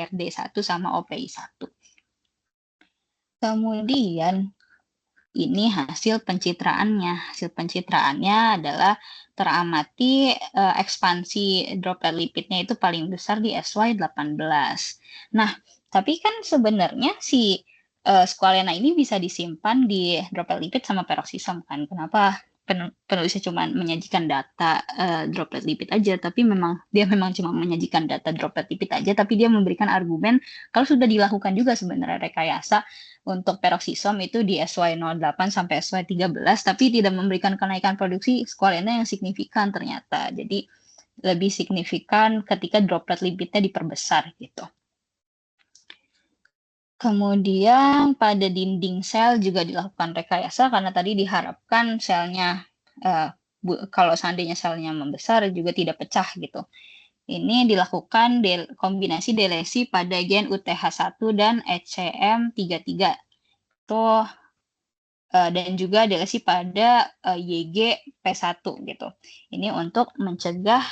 ORD1 sama OPI1. Kemudian ini hasil pencitraannya. Hasil pencitraannya adalah teramati ekspansi droplet lipidnya itu paling besar di SY18. Nah, tapi kan sebenarnya si squalene ini bisa disimpan di droplet lipid sama peroksisom kan. Kenapa penulisnya cuma menyajikan data droplet lipid aja, tapi dia memang cuma menyajikan data droplet lipid aja, tapi dia memberikan argumen kalau sudah dilakukan juga sebenarnya rekayasa untuk peroksisom itu di SY08 sampai SY13, tapi tidak memberikan kenaikan produksi squalene yang signifikan ternyata. Jadi lebih signifikan ketika droplet lipidnya diperbesar gitu. Kemudian pada dinding sel juga dilakukan rekayasa karena tadi diharapkan selnya kalau seandainya selnya membesar juga tidak pecah gitu. Ini dilakukan kombinasi delesi pada gen UTH1 dan ECM33 itu dan juga delesi pada YGP1 gitu. Ini untuk mencegah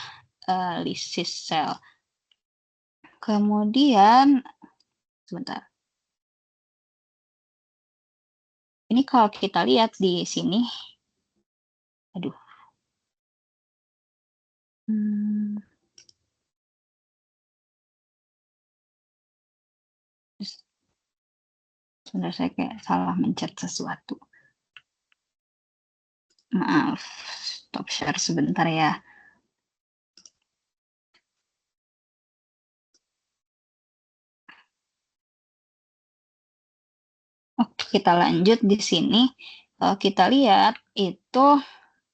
lysis sel. Kemudian sebentar. Ini kalau kita lihat di sini, aduh. Sebentar, saya kayak salah mencet sesuatu. Maaf, stop share sebentar ya. Oke, kita lanjut di sini. Kita lihat itu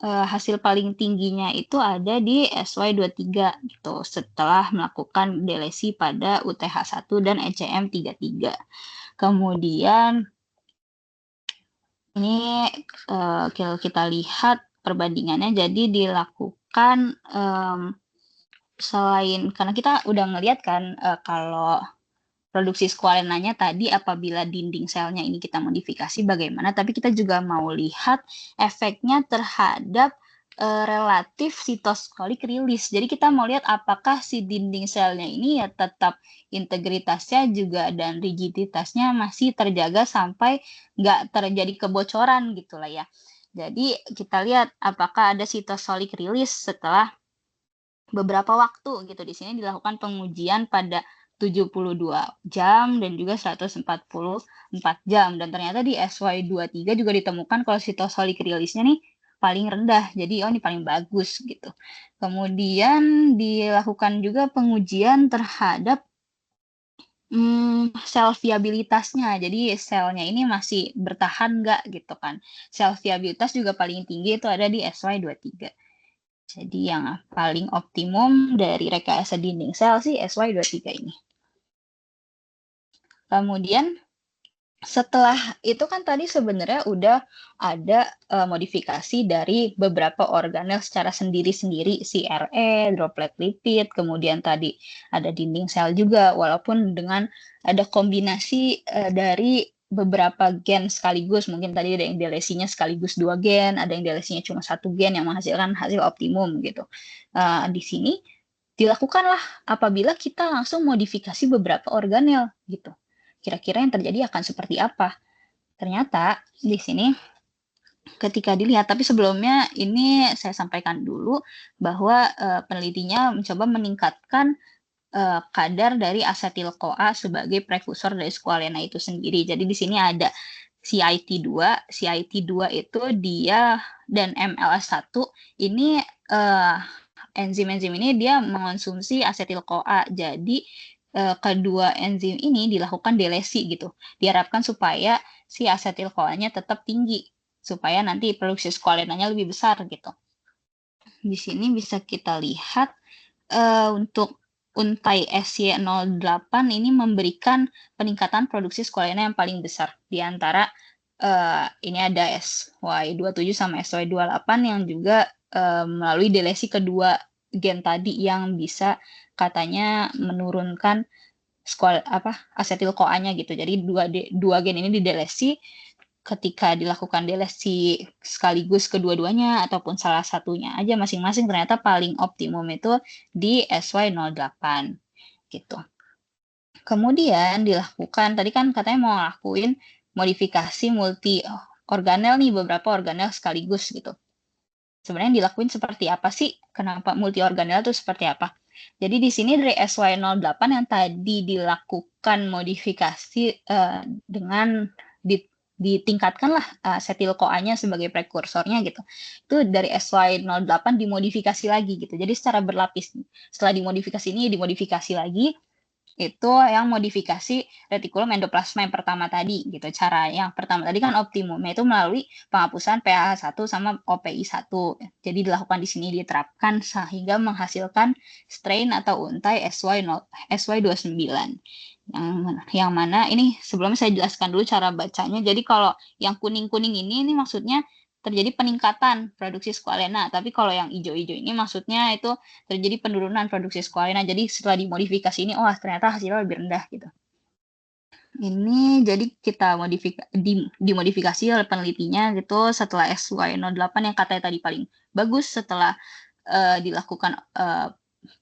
hasil paling tingginya itu ada di SY23 gitu setelah melakukan delesi pada UTH1 dan ECM33. Kemudian ini kita lihat perbandingannya, jadi dilakukan selain karena kita udah ngelihat kan kalau produksi squalenanya tadi apabila dinding selnya ini kita modifikasi bagaimana, tapi kita juga mau lihat efeknya terhadap relatif cytosolic release. Jadi kita mau lihat apakah si dinding selnya ini ya tetap integritasnya juga dan rigiditasnya masih terjaga sampai nggak terjadi kebocoran gitu lah ya. Jadi kita lihat apakah ada cytosolic release setelah beberapa waktu gitu. Di sini dilakukan pengujian pada 72 jam dan juga 144 jam. Dan ternyata di SY23 juga ditemukan kalau cytosolic release-nya nih paling rendah. Jadi ini paling bagus gitu. Kemudian dilakukan juga pengujian terhadap sel viabilitasnya. Jadi selnya ini masih bertahan nggak gitu kan. Sel viabilitas juga paling tinggi itu ada di SY23. Jadi yang paling optimum dari rekayasa dinding sel sih SY23 ini. Kemudian setelah itu kan tadi sebenarnya udah ada modifikasi dari beberapa organel secara sendiri-sendiri, CRE, droplet lipid, kemudian tadi ada dinding sel juga, walaupun dengan ada kombinasi dari beberapa gen sekaligus, mungkin tadi ada yang delesinya sekaligus 2 gen, ada yang delesinya cuma 1 gen yang menghasilkan hasil optimum gitu. Di sini dilakukanlah apabila kita langsung modifikasi beberapa organel gitu. Kira-kira yang terjadi akan seperti apa? Ternyata di sini ketika dilihat, tapi sebelumnya ini saya sampaikan dulu bahwa penelitinya mencoba meningkatkan kadar dari asetil-CoA sebagai prekursor dari squalene itu sendiri. Jadi di sini ada CIT2. CIT2 itu dia dan MLS1 ini enzim-enzim ini dia mengonsumsi asetil-CoA. Jadi kedua enzim ini dilakukan delesi gitu. Diharapkan supaya si asetil-CoA-nya tetap tinggi supaya nanti produksi squalenanya lebih besar gitu. Di sini bisa kita lihat untuk untai SY08 ini memberikan peningkatan produksi squalene yang paling besar di antara ini ada SY27 sama SY28 yang juga melalui delesi kedua gen tadi yang bisa katanya menurunkan asetil CoA-nya gitu. Jadi dua gen ini didelesi, ketika dilakukan delesi sekaligus kedua-duanya ataupun salah satunya aja masing-masing ternyata paling optimum itu di SY08 gitu. Kemudian dilakukan, tadi kan katanya mau ngelakuin modifikasi multi organel nih, beberapa organel sekaligus gitu. Sebenarnya yang dilakuin seperti apa sih? Kenapa multi organel itu seperti apa? Jadi di sini dari SY08 yang tadi dilakukan modifikasi dengan ditingkatkanlah asetil-CoA-nya sebagai prekursornya gitu. Itu dari SY08 dimodifikasi lagi gitu. Jadi secara berlapis. Setelah dimodifikasi ini dimodifikasi lagi, itu yang modifikasi retikulum endoplasma yang pertama tadi gitu. Cara yang pertama tadi kan optimumnya itu melalui penghapusan PAH1 sama OPI1. Jadi dilakukan di sini diterapkan sehingga menghasilkan strain atau untai SY29. Yang mana ini sebelum saya jelaskan dulu cara bacanya. Jadi kalau yang kuning-kuning ini maksudnya terjadi peningkatan produksi squalena, tapi kalau yang hijau-hijau ini maksudnya itu terjadi penurunan produksi squalena. Jadi setelah dimodifikasi ini, ternyata hasilnya lebih rendah gitu. Ini jadi kita dimodifikasi oleh penelitinya gitu setelah SY08 yang katanya tadi paling bagus setelah dilakukan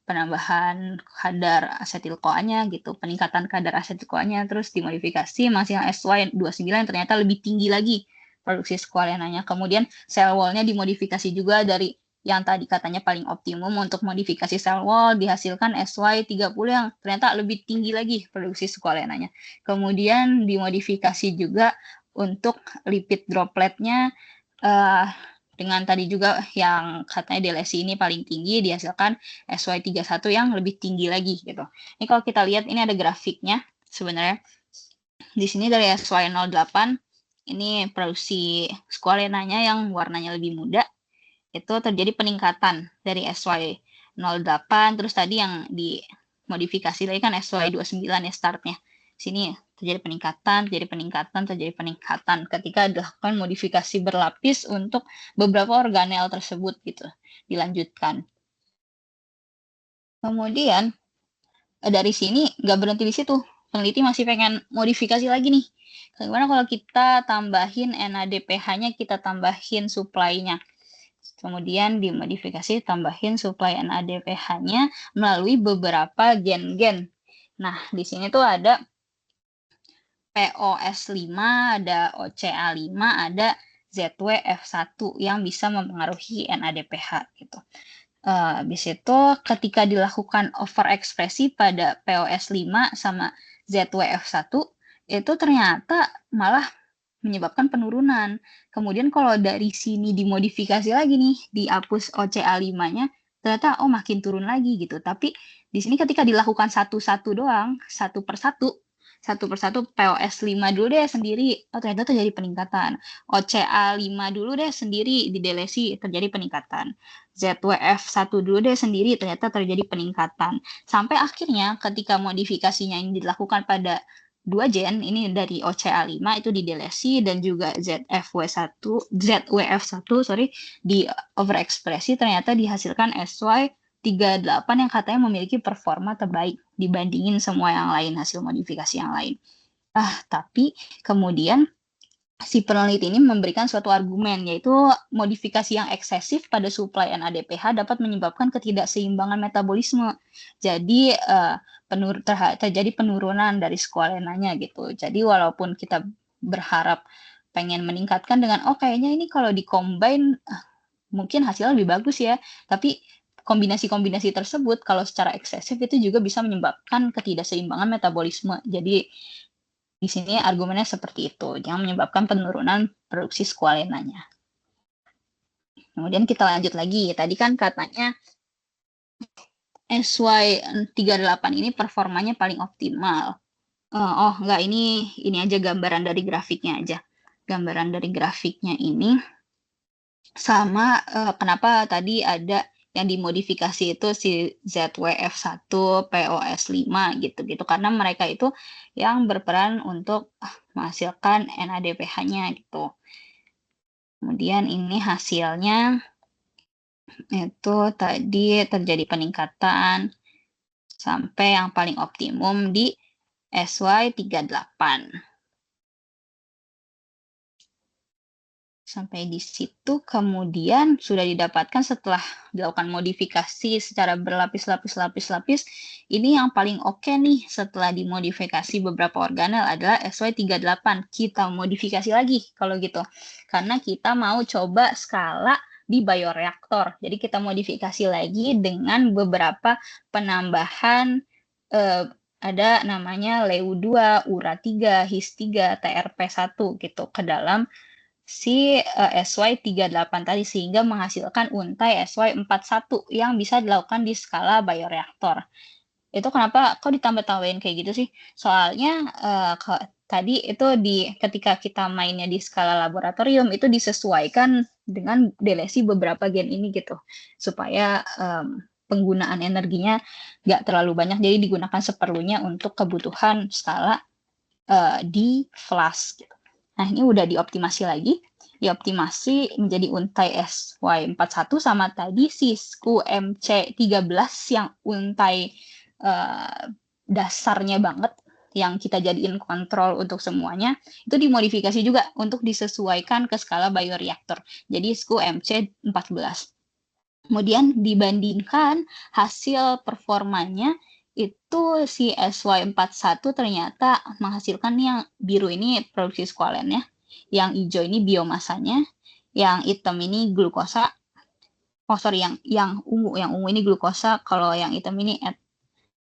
penambahan kadar asetil-CoA-nya gitu, peningkatan kadar asetil-CoA-nya, terus dimodifikasi masih yang SY29 ternyata lebih tinggi lagi produksi squalenanya. Kemudian cell wall-nya dimodifikasi juga dari yang tadi katanya paling optimum untuk modifikasi cell wall dihasilkan SY30 yang ternyata lebih tinggi lagi produksi squalenanya. Kemudian dimodifikasi juga untuk lipid dropletnya dengan tadi juga yang katanya DLSI ini paling tinggi dihasilkan SY31 yang lebih tinggi lagi gitu. Ini kalau kita lihat ini ada grafiknya sebenarnya. Di sini dari SY08 ini produksi squalenanya yang warnanya lebih muda itu terjadi peningkatan dari SY08, terus tadi yang dimodifikasi tadi kan SY29 ya startnya. Sini terjadi peningkatan ketika dilakukan modifikasi berlapis untuk beberapa organel tersebut gitu. Dilanjutkan. Kemudian dari sini nggak berhenti di situ. Peneliti masih pengen modifikasi lagi nih. Bagaimana kalau kita tambahin NADPH-nya, kita tambahin supply-nya. Kemudian dimodifikasi tambahin supply NADPH-nya melalui beberapa gen-gen. Nah, di sini tuh ada POS5, ada OCA5, ada ZWF1 yang bisa mempengaruhi NADPH gitu. Habis itu ketika dilakukan overekspresi pada POS5 sama ZWF1 itu ternyata malah menyebabkan penurunan. Kemudian kalau dari sini dimodifikasi lagi nih, dihapus OCA5-nya, ternyata makin turun lagi gitu. Tapi di sini ketika dilakukan satu-satu doang, satu persatu POS5 dulu deh sendiri, ternyata terjadi peningkatan. OCA5 dulu deh sendiri di DLSI terjadi peningkatan. ZWF1 dulu deh sendiri ternyata terjadi peningkatan. Sampai akhirnya ketika modifikasinya ini dilakukan pada 2 gen, ini dari OCA5 itu di DLSI dan juga ZWF1 di overekspresi ternyata dihasilkan SY38 yang katanya memiliki performa terbaik dibandingin semua yang lain, hasil modifikasi yang lain. Tapi kemudian si peneliti ini memberikan suatu argumen, yaitu modifikasi yang eksesif pada suplai NADPH dapat menyebabkan ketidakseimbangan metabolisme. Jadi terjadi penurunan dari squalenanya gitu. Jadi walaupun kita berharap pengen meningkatkan dengan kayaknya ini kalau di-combine mungkin hasilnya lebih bagus ya, tapi kombinasi-kombinasi tersebut kalau secara eksesif itu juga bisa menyebabkan ketidakseimbangan metabolisme. Jadi di sini argumennya seperti itu, yang menyebabkan penurunan produksi squalenanya. Kemudian kita lanjut lagi, tadi kan katanya SY38 ini performanya paling optimal. Enggak, ini aja gambaran dari grafiknya aja. Gambaran dari grafiknya ini sama kenapa tadi ada yang dimodifikasi itu si ZWF1, POS5 gitu-gitu. Karena mereka itu yang berperan untuk menghasilkan NADPH-nya gitu. Kemudian ini hasilnya itu tadi terjadi peningkatan sampai yang paling optimum di SY38. Sampai di situ kemudian sudah didapatkan setelah dilakukan modifikasi secara berlapis-lapis, ini yang paling oke nih setelah dimodifikasi beberapa organel adalah SY38. Kita modifikasi lagi kalau gitu, karena kita mau coba skala di bioreaktor. Jadi kita modifikasi lagi dengan beberapa penambahan ada namanya LEU2, URA3, HIS3, TRP1 gitu ke dalam si SY38 tadi, sehingga menghasilkan untai SY41 yang bisa dilakukan di skala bioreaktor. Itu kenapa kok ditambah-tambahin kayak gitu sih? Soalnya tadi itu ketika kita mainnya di skala laboratorium itu disesuaikan dengan delesi beberapa gen ini gitu, supaya penggunaan energinya nggak terlalu banyak, jadi digunakan seperlunya untuk kebutuhan skala di flash gitu. Nah, ini udah dioptimasi menjadi untai SY41 sama tadi si SKU-MC13 yang untai dasarnya banget yang kita jadiin kontrol untuk semuanya, itu dimodifikasi juga untuk disesuaikan ke skala bioreaktor. Jadi SKU-MC14. Kemudian dibandingkan hasil performanya, itu si SY41 ternyata menghasilkan yang biru ini produksi skualennya, yang hijau ini biomasanya, yang hitam ini glukosa. Yang ungu ini glukosa, kalau yang hitam ini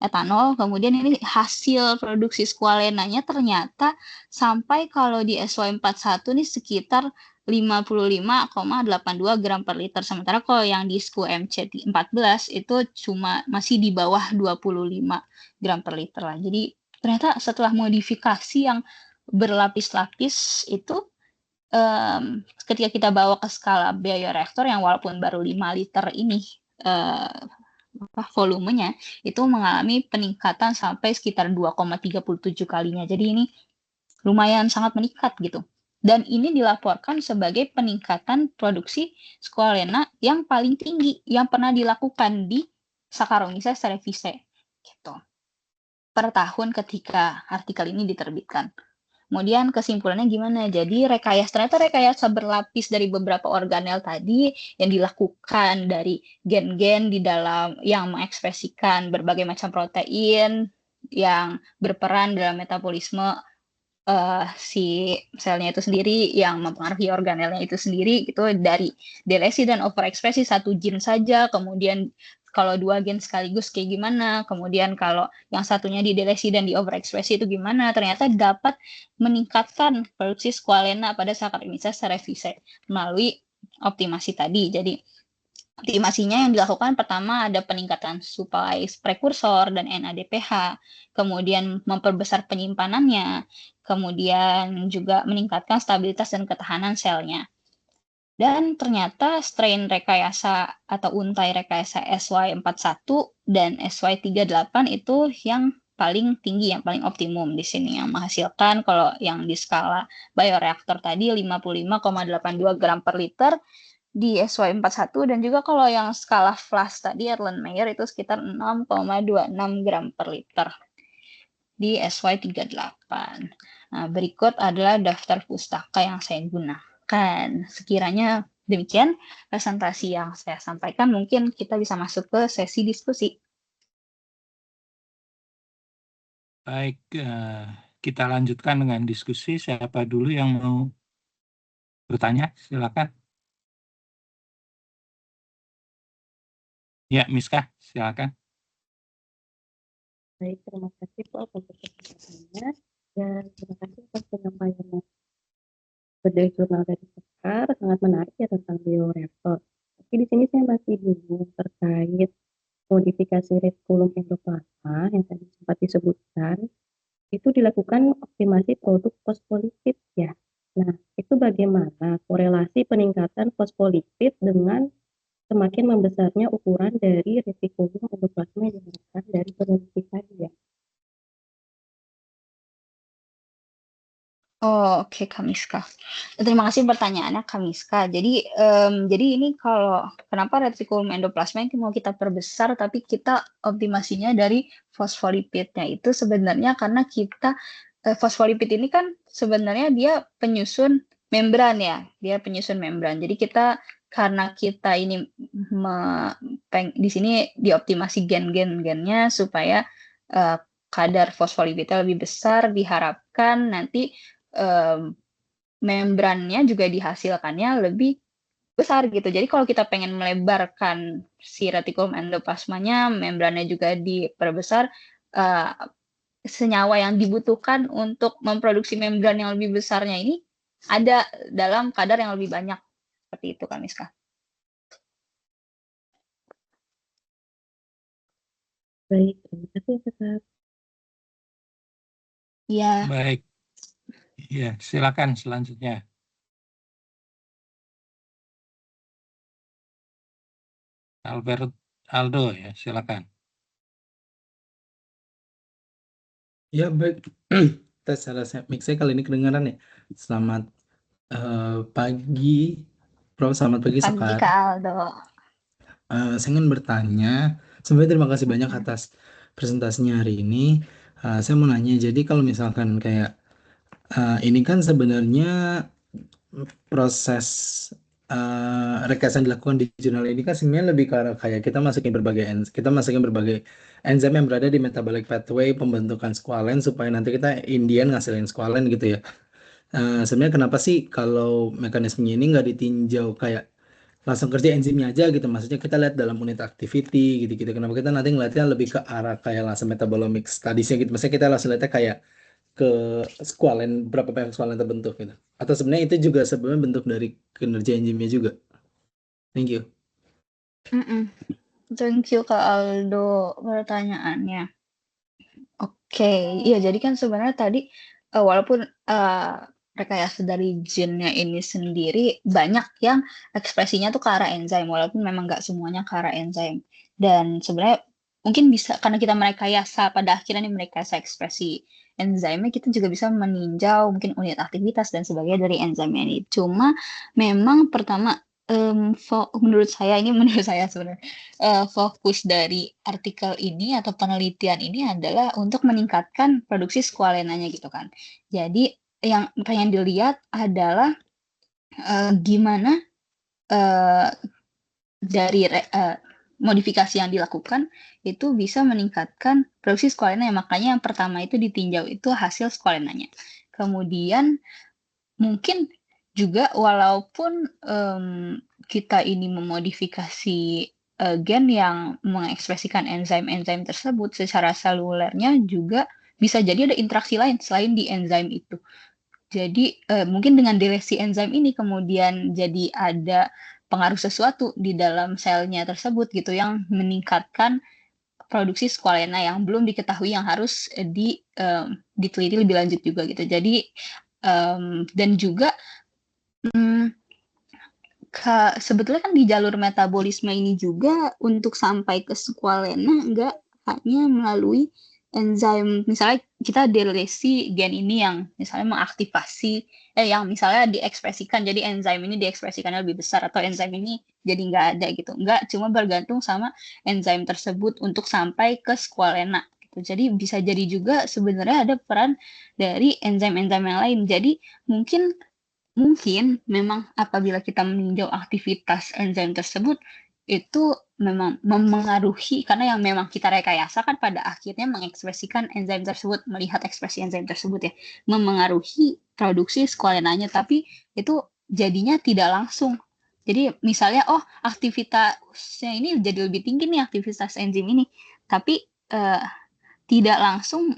etanol. Kemudian ini hasil produksi skualenanya ternyata sampai kalau di SY41 nih sekitar 55,82 gram per liter. Sementara kalau yang di SKU-MC14 itu masih di bawah 25 gram per liter lah. Jadi ternyata setelah modifikasi yang berlapis-lapis itu ketika kita bawa ke skala bioreaktor yang walaupun baru 5 liter ini volumenya, itu mengalami peningkatan sampai sekitar 2,37 kalinya. Jadi ini lumayan sangat meningkat gitu. Dan ini dilaporkan sebagai peningkatan produksi squalene yang paling tinggi yang pernah dilakukan di Saccharomyces cerevisiae gitu, per tahun ketika artikel ini diterbitkan. Kemudian kesimpulannya gimana? Jadi ternyata rekayasa berlapis dari beberapa organel tadi yang dilakukan dari gen-gen di dalam yang mengekspresikan berbagai macam protein yang berperan dalam metabolisme si selnya itu sendiri, yang mempengaruhi organelnya itu sendiri, itu dari delesi dan overekspresi satu gen saja, kemudian kalau 2 gen sekaligus kayak gimana, kemudian kalau yang satunya di delesi dan di overekspresi itu gimana, ternyata dapat meningkatkan produksi squalene pada Saccharomyces cerevisiae melalui optimasi tadi. Jadi optimasinya yang dilakukan pertama ada peningkatan supply prekursor dan NADPH, kemudian memperbesar penyimpanannya, kemudian juga meningkatkan stabilitas dan ketahanan selnya. Dan ternyata strain rekayasa atau untai rekayasa SY41 dan SY38 itu yang paling tinggi, yang paling optimum di sini, yang menghasilkan kalau yang di skala bioreaktor tadi 55,82 gram per liter di SY41, dan juga kalau yang skala flash tadi Erlenmeyer itu sekitar 6,26 gram per liter di SY38. Nah, berikut adalah daftar pustaka yang saya gunakan. Sekiranya demikian presentasi yang saya sampaikan, mungkin kita bisa masuk ke sesi diskusi. Baik, kita lanjutkan dengan diskusi. Siapa dulu yang mau bertanya? Silakan. Ya, Miska, silakan. Baik, terima kasih Pak untuk pertanyaannya, dan terima kasih atas penyampaiannya. Dari jurnal dari Sekar sangat menarik ya tentang bioreaktor. Tapi di sini saya masih bingung terkait modifikasi retikulum endoplasma yang tadi sempat disebutkan. Itu dilakukan optimasi produk fosfolipid ya. Nah, itu bagaimana korelasi peningkatan fosfolipid dengan semakin membesarnya ukuran dari retikulum endoplasma yang diharapkan dari peneliti tadi ya. Oh, oke, Kamiska. Terima kasih pertanyaannya, Kamiska. Jadi ini kalau kenapa retikulum endoplasma yang mau kita perbesar, tapi kita optimasinya dari fosfolipidnya itu sebenarnya karena kita fosfolipid ini kan sebenarnya dia penyusun membran ya, dia penyusun membran. Jadi karena kita ini di sini dioptimasi gennya supaya kadar fosfolipidnya lebih besar, diharapkan nanti membrannya juga dihasilkannya lebih besar gitu. Jadi kalau kita pengen melebarkan si retikulum endoplasmanya, membrannya juga diperbesar, senyawa yang dibutuhkan untuk memproduksi membran yang lebih besarnya ini ada dalam kadar yang lebih banyak. Seperti itu, Kak Miska. Baik, terima kasih Kak. Iya. Baik. Ya, silakan selanjutnya. Aldo ya, silakan. Ya, baik. Tes mic saya kali ini kedengaran ya. Selamat pagi, Prof. Selamat pagi, Pagi, Sekar. Kak Aldo. Saya ingin bertanya, sebenarnya terima kasih banyak atas presentasinya hari ini. Saya mau nanya, jadi kalau misalkan kayak ini kan sebenarnya proses rekayasa yang dilakukan di jurnal ini kan sebenarnya lebih ke arah kayak kita masukin berbagai enzim yang berada di metabolic pathway pembentukan squalen supaya nanti kita Indian ngasilin squalen gitu ya. Sebenarnya kenapa sih kalau mekanismenya ini nggak ditinjau kayak langsung kerja enzimnya aja gitu, maksudnya kita lihat dalam unit activity gitu-gitu, kenapa kita nanti ngeliatnya lebih ke arah kayak langsung metabolomic studies-nya gitu, maksudnya kita langsung lihatnya kayak ke squalen, berapa banyak squalen terbentuk gitu, atau sebenarnya itu juga sebenarnya bentuk dari kinerja enzimnya juga. Thank you. Thank you Kak Aldo pertanyaannya. Oke, iya jadi kan sebenarnya tadi walaupun rekayasa dari gennya ini sendiri banyak yang ekspresinya tuh ke arah enzim, walaupun memang nggak semuanya ke arah enzim. Dan sebenarnya mungkin bisa karena kita merekayasa pada akhirnya nih merekayasa ekspresi enzimnya, kita juga bisa meninjau mungkin unit aktivitas dan sebagainya dari enzimnya ini. Cuma memang pertama menurut saya sebenarnya fokus dari artikel ini atau penelitian ini adalah untuk meningkatkan produksi squalenanya gitu kan. Jadi yang pengen dilihat adalah gimana dari modifikasi yang dilakukan itu bisa meningkatkan produksi squalena. Makanya yang pertama itu ditinjau itu hasil squalenanya. Kemudian mungkin juga walaupun kita ini memodifikasi gen yang mengekspresikan enzim-enzim tersebut secara selulernya juga bisa jadi ada interaksi lain selain di enzim itu. Jadi mungkin dengan delesi enzim ini kemudian jadi ada pengaruh sesuatu di dalam selnya tersebut gitu yang meningkatkan produksi squalena yang belum diketahui yang harus diteliti lebih lanjut juga gitu. Jadi dan juga sebetulnya kan di jalur metabolisme ini juga untuk sampai ke squalena nggak hanya melalui enzim, misalnya kita delesi gen ini yang misalnya mengaktifasi yang misalnya diekspresikan, jadi enzim ini diekspresikannya lebih besar atau enzim ini jadi nggak ada gitu, nggak cuma bergantung sama enzim tersebut untuk sampai ke squalena gitu. Jadi bisa jadi juga sebenarnya ada peran dari enzim-enzim yang lain. Jadi mungkin memang apabila kita meninjau aktivitas enzim tersebut itu memang memengaruhi, karena yang memang kita rekayasa kan pada akhirnya mengekspresikan enzim tersebut, melihat ekspresi enzim tersebut ya, memengaruhi produksi squalenanya, tapi itu jadinya tidak langsung. Jadi misalnya aktivitasnya ini jadi lebih tinggi nih aktivitas enzim ini, tapi tidak langsung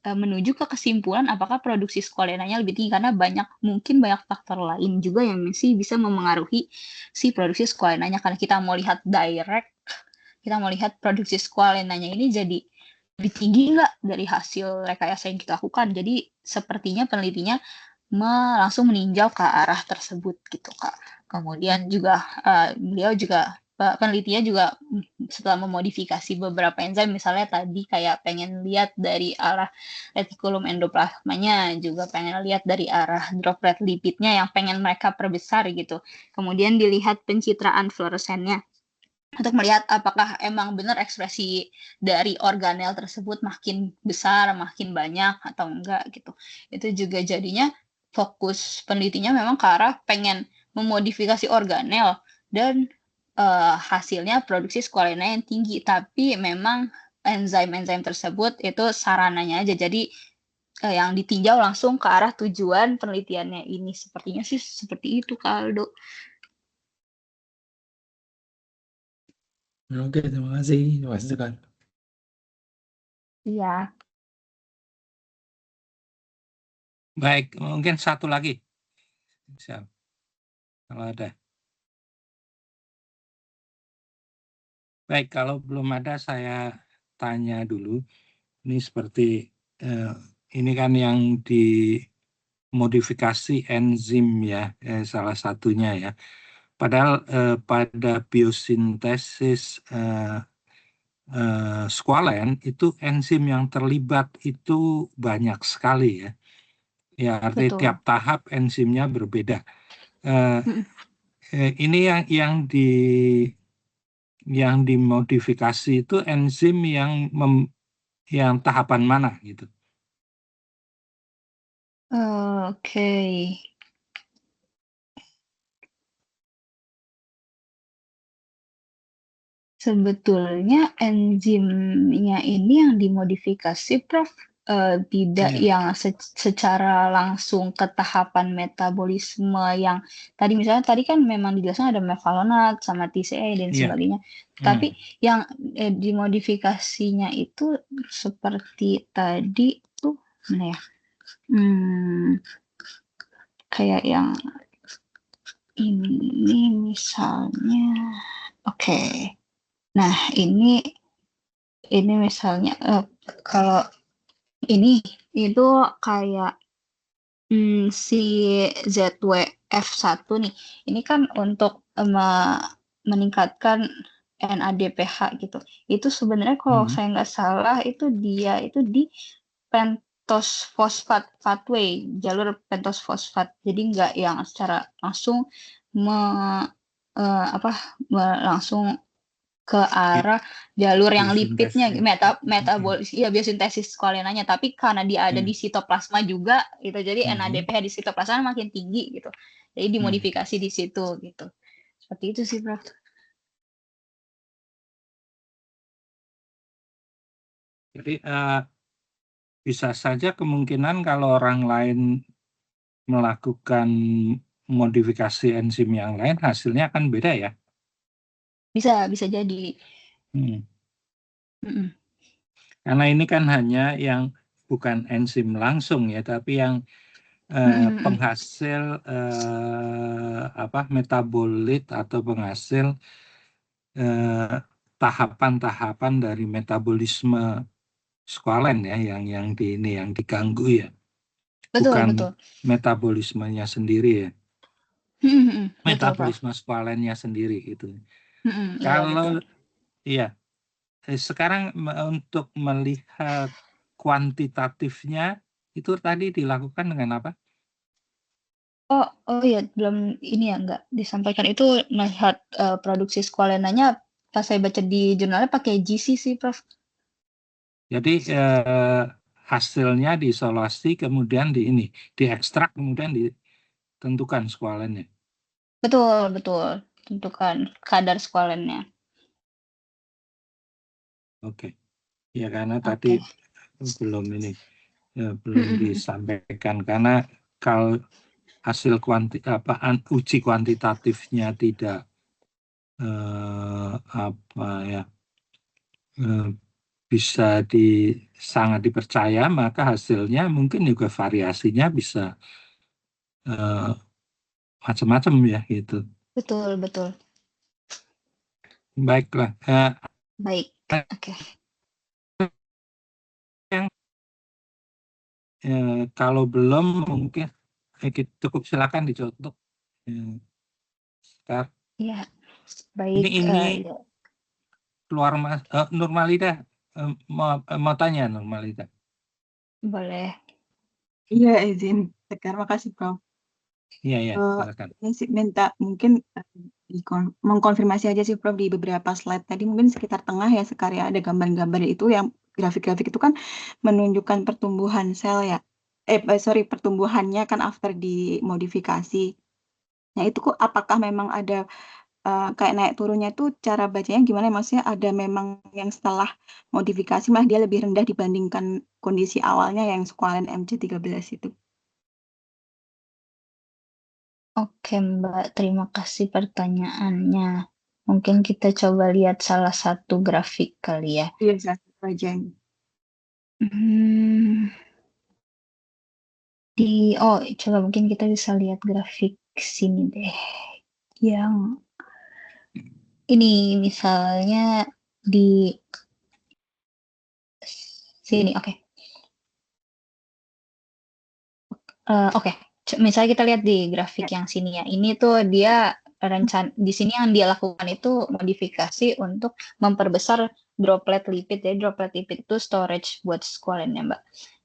menuju ke kesimpulan apakah produksi squalenanya lebih tinggi, karena mungkin banyak faktor lain juga yang masih bisa memengaruhi si produksi squalenanya. Karena kita mau lihat direct, kita mau lihat produksi squalenanya ini jadi lebih tinggi nggak dari hasil rekayasa yang kita lakukan. Jadi sepertinya penelitinya langsung meninjau ke arah tersebut gitu Kak. Kemudian juga beliau juga penelitinya juga setelah memodifikasi beberapa enzim, misalnya tadi kayak pengen lihat dari arah retikulum endoplasmanya, juga pengen lihat dari arah droplet lipidnya yang pengen mereka perbesar gitu. Kemudian dilihat pencitraan fluoresennya untuk melihat apakah emang benar ekspresi dari organel tersebut makin besar, makin banyak atau enggak gitu. Itu juga jadinya fokus penelitinya memang ke arah pengen memodifikasi organel dan hasilnya produksi squalene yang tinggi, tapi memang enzim-enzim tersebut itu sarananya aja. Jadi yang ditinjau langsung ke arah tujuan penelitiannya ini. Sepertinya sih seperti itu, Kak Aldo. Oke, terima kasih. Terima kasih sekali. Iya. Baik, mungkin satu lagi. Siap. Kalau ada. Baik, kalau belum ada saya tanya dulu. Ini seperti ini kan yang dimodifikasi enzim ya, salah satunya ya. Padahal pada biosintesis squalen itu enzim yang terlibat itu banyak sekali ya. Ya, artinya Betul. tiap tahap enzimnya berbeda. Mm-mm. Ini yang dimodifikasi itu enzim yang tahapan mana gitu. Oke. Sebetulnya enzimnya ini yang dimodifikasi, Prof, tidak Iya. yang secara langsung ke tahapan metabolisme yang tadi misalnya tadi kan memang dijelaskan ada mevalonat sama TCA dan Iya. sebagainya. Tapi yang dimodifikasinya itu seperti tadi tuh mana ya? Kayak yang ini misalnya. Oke. Nah, ini misalnya kalau ini itu kayak si ZWF1 nih. Ini kan untuk meningkatkan NADPH gitu. Itu sebenarnya kalau saya nggak salah itu dia itu di pentose fosfat pathway, jalur pentose fosfat. Jadi nggak yang secara langsung langsung ke arah jalur yang lipidnya metabolis biosintesis squalenanya, tapi karena dia ada di sitoplasma juga gitu, jadi NADPH di sitoplasma makin tinggi gitu, jadi dimodifikasi di situ gitu. Seperti itu sih, Prof. Jadi bisa saja kemungkinan kalau orang lain melakukan modifikasi enzim yang lain hasilnya akan beda ya. Bisa jadi. Karena ini kan hanya yang bukan enzim langsung ya, tapi yang penghasil metabolit atau penghasil tahapan-tahapan dari metabolisme squalen ya, yang diganggu ya. Bukan metabolismenya sendiri ya. Metabolisme squalennya sendiri gitu. Kalau iya, sekarang untuk melihat kuantitatifnya itu tadi dilakukan dengan apa? Oh ya, belum ini ya, nggak disampaikan itu melihat produksi squalenanya pas saya baca di jurnalnya pakai GC sih, Prof. Jadi hasilnya diisolasi kemudian diekstrak kemudian ditentukan squalennya. Betul, tentukan kadar squalennya. Oke. Ya karena tadi belum disampaikan, karena kalau hasil uji kuantitatifnya tidak bisa sangat dipercaya, maka hasilnya mungkin juga variasinya bisa macam-macam ya gitu. Betul. Baiklah. Baik. Oke. Kalau belum mungkin cukup silakan dicontoh. Iya. Baik. Ini keluar Nurmalida mau tanya Nurmalida. Boleh. Iya, izin Sekar, makasih Prof. Iya, silakan. Ini sih minta mungkin mengkonfirmasi aja sih Prof, di beberapa slide tadi mungkin sekitar tengah ya Sekar ya, ada gambar-gambar itu yang grafik-grafik itu kan menunjukkan pertumbuhan sel ya. pertumbuhannya kan after dimodifikasi. Nah itu kok apakah memang ada kayak naik turunnya itu cara bacanya gimana? Maksudnya ada memang yang setelah modifikasi malah dia lebih rendah dibandingkan kondisi awalnya yang squalene MC13 itu. Oke Mbak, terima kasih pertanyaannya. Mungkin kita coba lihat salah satu grafik kali ya. Iya, satu aja. Hmm, coba mungkin kita bisa lihat grafik sini deh. Yang ini misalnya di sini, oke. Oke, misalnya kita lihat di grafik yang sini ya. Ini tuh dia di sini yang dia lakukan itu modifikasi untuk memperbesar droplet lipid ya. Droplet lipid itu storage buat squalene ya, Mbak.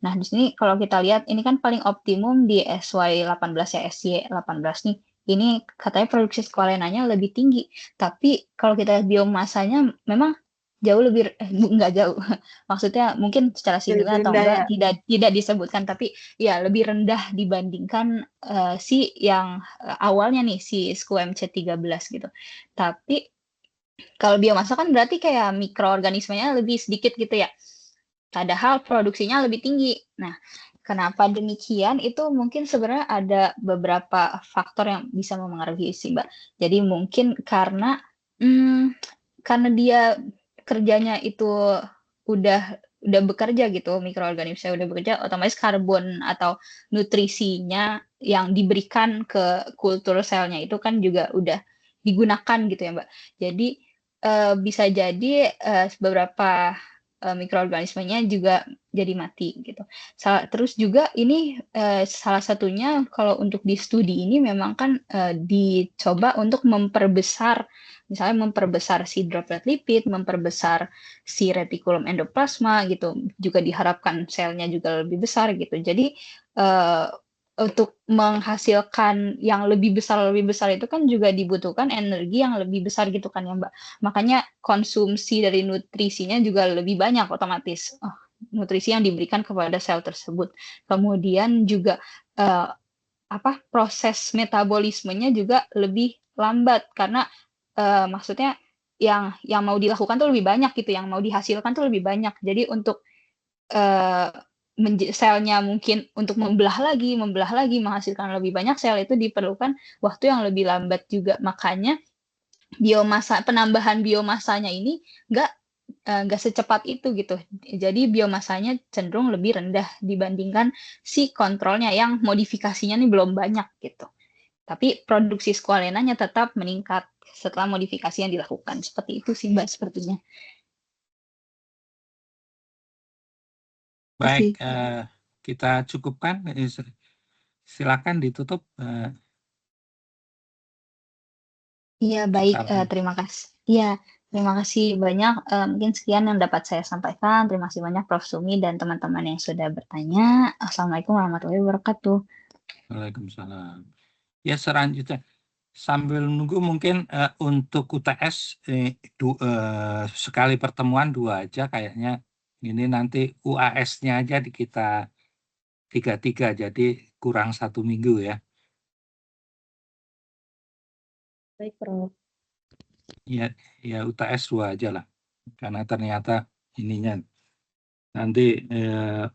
Nah, di sini kalau kita lihat ini kan paling optimum di SY18 ya, SY18 nih. Ini katanya produksi squalenanya lebih tinggi. Tapi kalau kita lihat biomasanya memang jauh lebih enggak jauh. Maksudnya mungkin secara similar atau enggak tidak disebutkan, tapi ya lebih rendah dibandingkan si yang awalnya nih si SQMC13 gitu. Tapi kalau biomasa kan berarti kayak mikroorganismenya lebih sedikit gitu ya. Padahal produksinya lebih tinggi. Nah, kenapa demikian? Itu mungkin sebenarnya ada beberapa faktor yang bisa memengaruhi sih, Mbak. Jadi mungkin karena dia kerjanya itu udah bekerja gitu, mikroorganisme udah bekerja, otomatis karbon atau nutrisinya yang diberikan ke kultur selnya itu kan juga udah digunakan gitu ya Mbak. Jadi bisa jadi beberapa mikroorganismenya juga jadi mati gitu. Terus juga ini salah satunya kalau untuk di studi ini memang kan dicoba untuk memperbesar, misalnya memperbesar si droplet lipid, memperbesar si retikulum endoplasma gitu, juga diharapkan selnya juga lebih besar gitu. Jadi untuk menghasilkan yang lebih besar itu kan juga dibutuhkan energi yang lebih besar gitu kan ya Mbak. Makanya konsumsi dari nutrisinya juga lebih banyak otomatis. Nutrisi yang diberikan kepada sel tersebut. Kemudian juga proses metabolismenya juga lebih lambat karena maksudnya yang mau dilakukan tuh lebih banyak gitu, yang mau dihasilkan tuh lebih banyak. Jadi untuk selnya mungkin untuk membelah lagi, menghasilkan lebih banyak sel itu diperlukan waktu yang lebih lambat juga. Makanya penambahan biomasanya ini nggak secepat itu gitu. Jadi biomasanya cenderung lebih rendah dibandingkan si kontrolnya yang modifikasinya ini belum banyak gitu. Tapi produksi squalenanya tetap meningkat setelah modifikasi yang dilakukan. Seperti itu sih Mbak sepertinya. Baik, kita cukupkan. Silakan ditutup. Iya baik, terima kasih. Iya, terima kasih banyak. Mungkin sekian yang dapat saya sampaikan. Terima kasih banyak Prof. Sumi dan teman-teman yang sudah bertanya. Assalamualaikum warahmatullahi wabarakatuh. Waalaikumsalam. Ya, selanjutnya sambil menunggu mungkin untuk UTS sekali pertemuan 2 aja kayaknya. Ini nanti UAS-nya aja kita 3 jadi kurang 1 minggu ya. Baik, Prof. Ya UTS 2 aja lah. Karena ternyata ininya nanti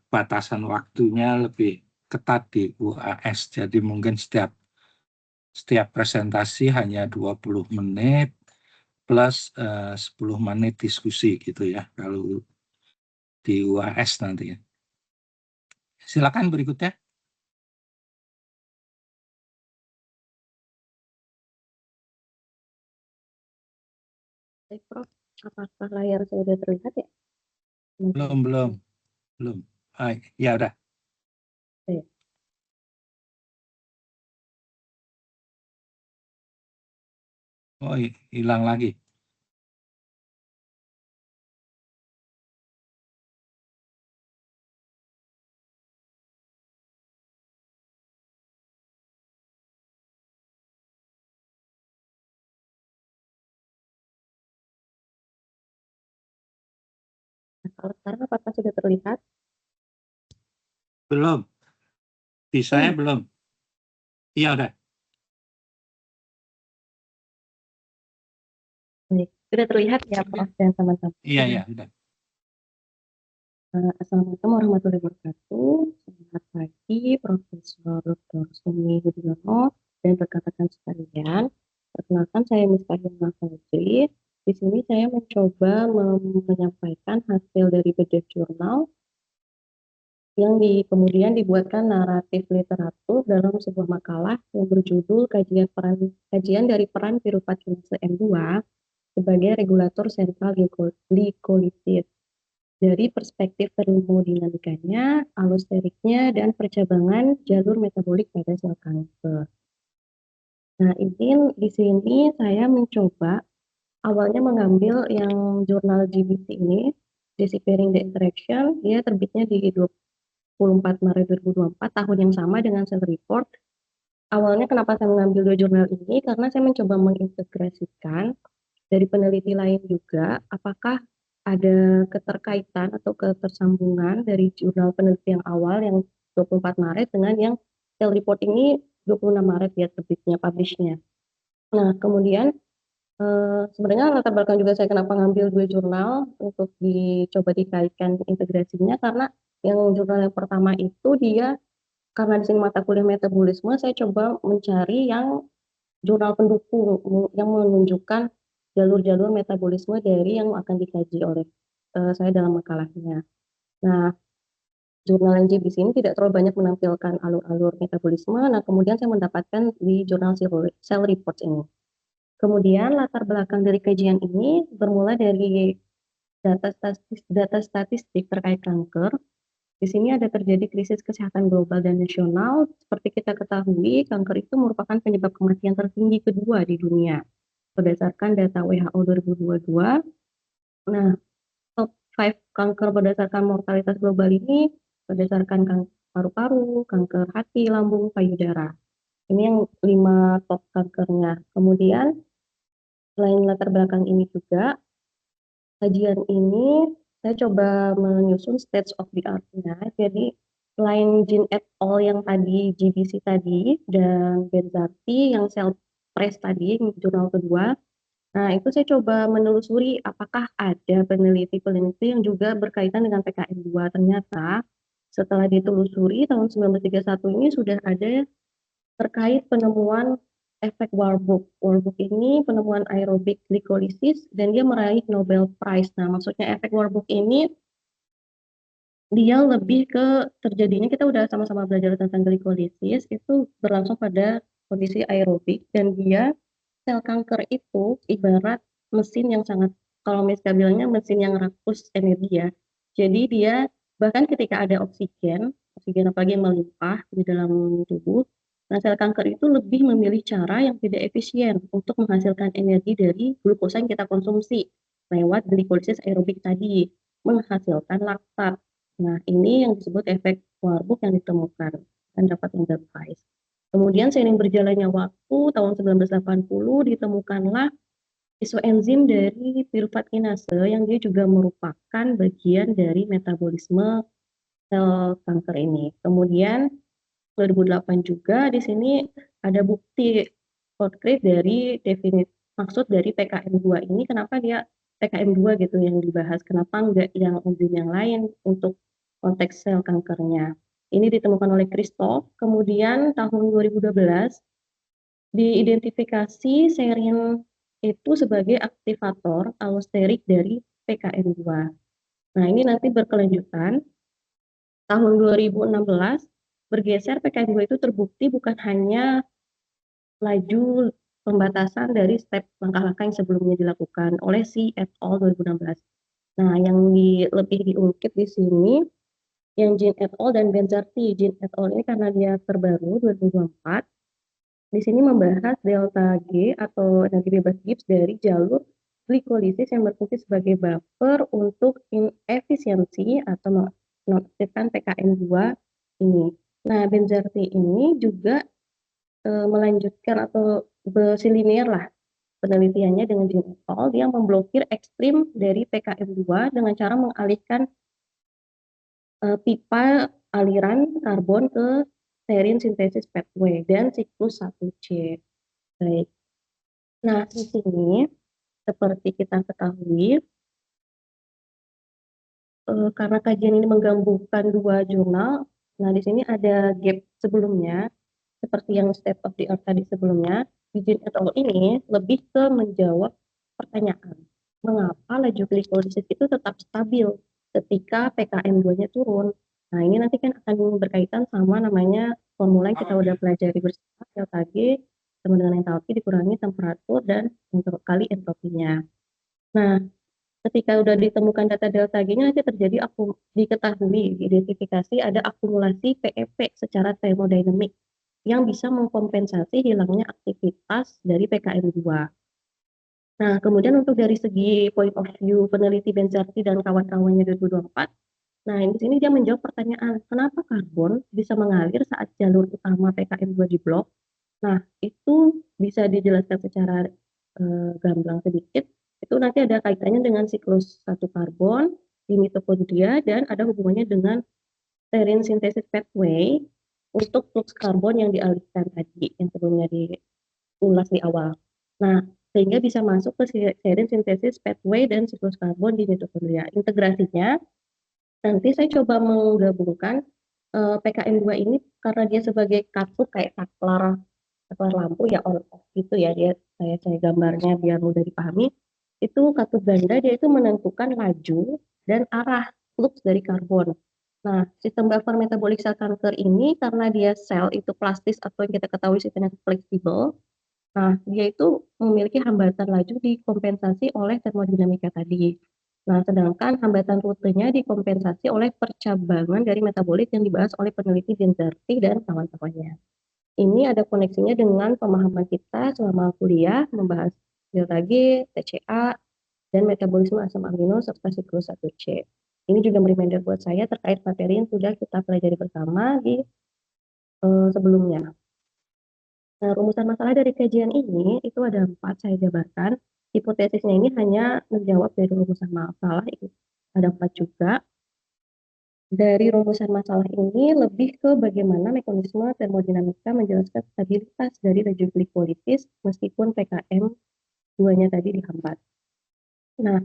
batasan waktunya lebih ketat di UAS. Jadi mungkin setiap presentasi hanya 20 menit plus 10 menit diskusi gitu ya kalau di UAS nanti ya. Silakan berikutnya. Baik, Prof. Apakah layar saya sudah terlihat ya? Belum. Ya udah. Ya. Oh, hilang lagi. Kalau sekarang apakah sudah terlihat? Belum. Di saya belum. Iya udah. Baik, sudah terlihat ya Prof dan teman-teman. Iya udah. Assalamualaikum warahmatullahi wabarakatuh. Selamat pagi Profesor Dr. Sumi Budiono dan rekan-rekan sekalian. Perkenalkan saya Miftahul Fajri. Di sini saya mencoba menyampaikan hasil dari bedah jurnal yang kemudian dibuatkan naratif literatur dalam sebuah makalah yang berjudul kajian dari peran piruvat kinase M2 sebagai regulator sentral glikolisis dari perspektif termodinamikanya, allosteriknya, dan percabangan jalur metabolik pada sel kanker. Nah, ini di sini saya mencoba awalnya mengambil yang jurnal GBC ini, Deciphering the Interaction, dia terbitnya di 24 Maret 2024, tahun yang sama dengan Cell Report. Awalnya kenapa saya mengambil dua jurnal ini? Karena saya mencoba mengintegrasikan dari peneliti lain juga, apakah ada keterkaitan atau ketersambungan dari jurnal peneliti yang awal yang 24 Maret dengan yang Cell Report ini 26 Maret ya terbitnya, publishnya. Nah, kemudian sebenarnya latar belakang juga saya kenapa ngambil dua jurnal untuk dicoba dikaitkan integrasinya, karena yang jurnal yang pertama itu dia, karena di sini mata kuliah metabolisme, saya coba mencari yang jurnal pendukung yang menunjukkan jalur-jalur metabolisme dari yang akan dikaji oleh saya dalam makalahnya. Nah, jurnal yang GBC ini tidak terlalu banyak menampilkan alur-alur metabolisme. Nah, kemudian saya mendapatkan di jurnal Cell Reports ini. Kemudian latar belakang dari kajian ini bermula dari data statistik terkait kanker. Di sini ada terjadi krisis kesehatan global dan nasional. Seperti kita ketahui, kanker itu merupakan penyebab kematian tertinggi kedua di dunia berdasarkan data WHO 2022. Nah, top 5 kanker berdasarkan mortalitas global ini berdasarkan kanker paru-paru, kanker hati, lambung, payudara. Ini yang 5 top kankernya. Kemudian selain latar belakang ini juga, kajian ini saya coba menyusun stage of the art-nya. Jadi selain Jean et al. Yang tadi GBC tadi dan Benzati yang Cell Press tadi, jurnal kedua, nah itu saya coba menelusuri apakah ada peneliti-peneliti yang juga berkaitan dengan PKM2. Ternyata setelah ditelusuri tahun 1931 ini sudah ada terkait penemuan efek Warburg. Warburg ini penemuan aerobik glikolisis dan dia meraih Nobel Prize. Nah, maksudnya efek Warburg ini dia lebih ke terjadinya, kita udah sama-sama belajar tentang glikolisis, itu berlangsung pada kondisi aerobik dan dia sel kanker itu ibarat mesin yang sangat, kalau misalnya bilangnya mesin yang rakus energi ya. Jadi dia bahkan ketika ada oksigen apalagi yang melimpah di dalam tubuh, nah sel kanker itu lebih memilih cara yang tidak efisien untuk menghasilkan energi dari glukosa yang kita konsumsi lewat glikolisis aerobik tadi, menghasilkan laktat. Nah, ini yang disebut efek Warburg yang ditemukan dan dapat Nobel Prize. Kemudian seiring berjalannya waktu, tahun 1980 ditemukanlah isoenzim dari piruvat kinase yang dia juga merupakan bagian dari metabolisme sel kanker ini. Kemudian 2008 juga di sini ada bukti konkret dari maksud dari PKM2 ini, kenapa dia PKM2 gitu yang dibahas, kenapa enggak yang enzim yang lain untuk konteks sel kankernya. Ini ditemukan oleh Christoph. Kemudian tahun 2012 diidentifikasi serin itu sebagai aktivator allosterik dari PKM2. Nah, ini nanti berkelanjutan. Tahun 2016 bergeser, PKM2 itu terbukti bukan hanya laju pembatasan dari step langkah-langkah yang sebelumnya dilakukan oleh si et al. 2016. Nah, yang lebih diungkit di sini yang Jean et al. Dan Benzati. Jean et al. Ini karena dia terbaru 2024, di sini membahas delta G atau energi bebas Gibbs dari jalur glikolisis yang berfungsi sebagai buffer untuk inefisiensi atau mengaktifkan PKM2 ini. Nah, Benzati ini juga melanjutkan atau bersilinier lah penelitiannya dengan Jean et al. Dia memblokir ekstrim dari PKM2 dengan cara mengalihkan pipa aliran karbon ke serine sintesis pathway dan siklus 1C. Baik. Nah, di sini seperti kita ketahui, karena kajian ini menggabungkan 2 jurnal, nah di sini ada gap sebelumnya, seperti yang state of the art tadi sebelumnya, Eugene et al. Ini lebih ke menjawab pertanyaan, mengapa laju glikolisis itu tetap stabil ketika PKM2-nya turun. Nah, ini nanti kan akan berkaitan sama namanya formula yang kita udah pelajari bersama, delta G sama dengan entalpi dikurangi temperatur dan kali entropinya. Nah, ketika udah ditemukan data delta G-nya nanti terjadi diketahui, diidentifikasi ada akumulasi PEP secara thermodinamik yang bisa mengkompensasi hilangnya aktivitas dari PKM2. Nah, kemudian untuk dari segi point of view peneliti Benzarti dan kawan-kawannya 2024, nah di sini dia menjawab pertanyaan, kenapa karbon bisa mengalir saat jalur utama PKM2 diblok? Nah, itu bisa dijelaskan secara gamblang sedikit. Itu nanti ada kaitannya dengan siklus 1 karbon di mitokondria dan ada hubungannya dengan serine synthesis pathway untuk flux karbon yang dialihkan tadi yang sebelumnya diulas di awal. Nah, sehingga bisa masuk ke serine synthesis pathway dan siklus karbon di mitokondria. Integrasinya nanti saya coba menggabungkan PKM2 ini karena dia sebagai katup kayak saklar lampu ya on off gitu ya, dia saya gambarnya biar mudah dipahami. Itu katup ganda dia itu menentukan laju dan arah flux dari karbon. Nah, sistem buffer metabolic cell kanker ini karena dia sel itu plastis atau yang kita ketahui sifatnya fleksibel. Nah, dia itu memiliki hambatan laju dikompensasi oleh termodinamika tadi. Nah, sedangkan hambatan rutenya dikompensasi oleh percabangan dari metabolit yang dibahas oleh peneliti Benzarti dan kawan-kawannya. Ini ada koneksinya dengan pemahaman kita selama kuliah membahas delta G, TCA, dan metabolisme asam amino serta siklus 1C. Ini juga reminder buat saya terkait materi yang sudah kita pelajari bersama di sebelumnya. Nah, rumusan masalah dari kajian ini itu ada 4 saya jabarkan. Hipotesisnya ini hanya menjawab dari rumusan masalah, itu ada 4 juga. Dari rumusan masalah ini lebih ke bagaimana mekanisme termodinamika menjelaskan stabilitas dari laju glikolisis meskipun PKM2-nya tadi dihambat. Nah,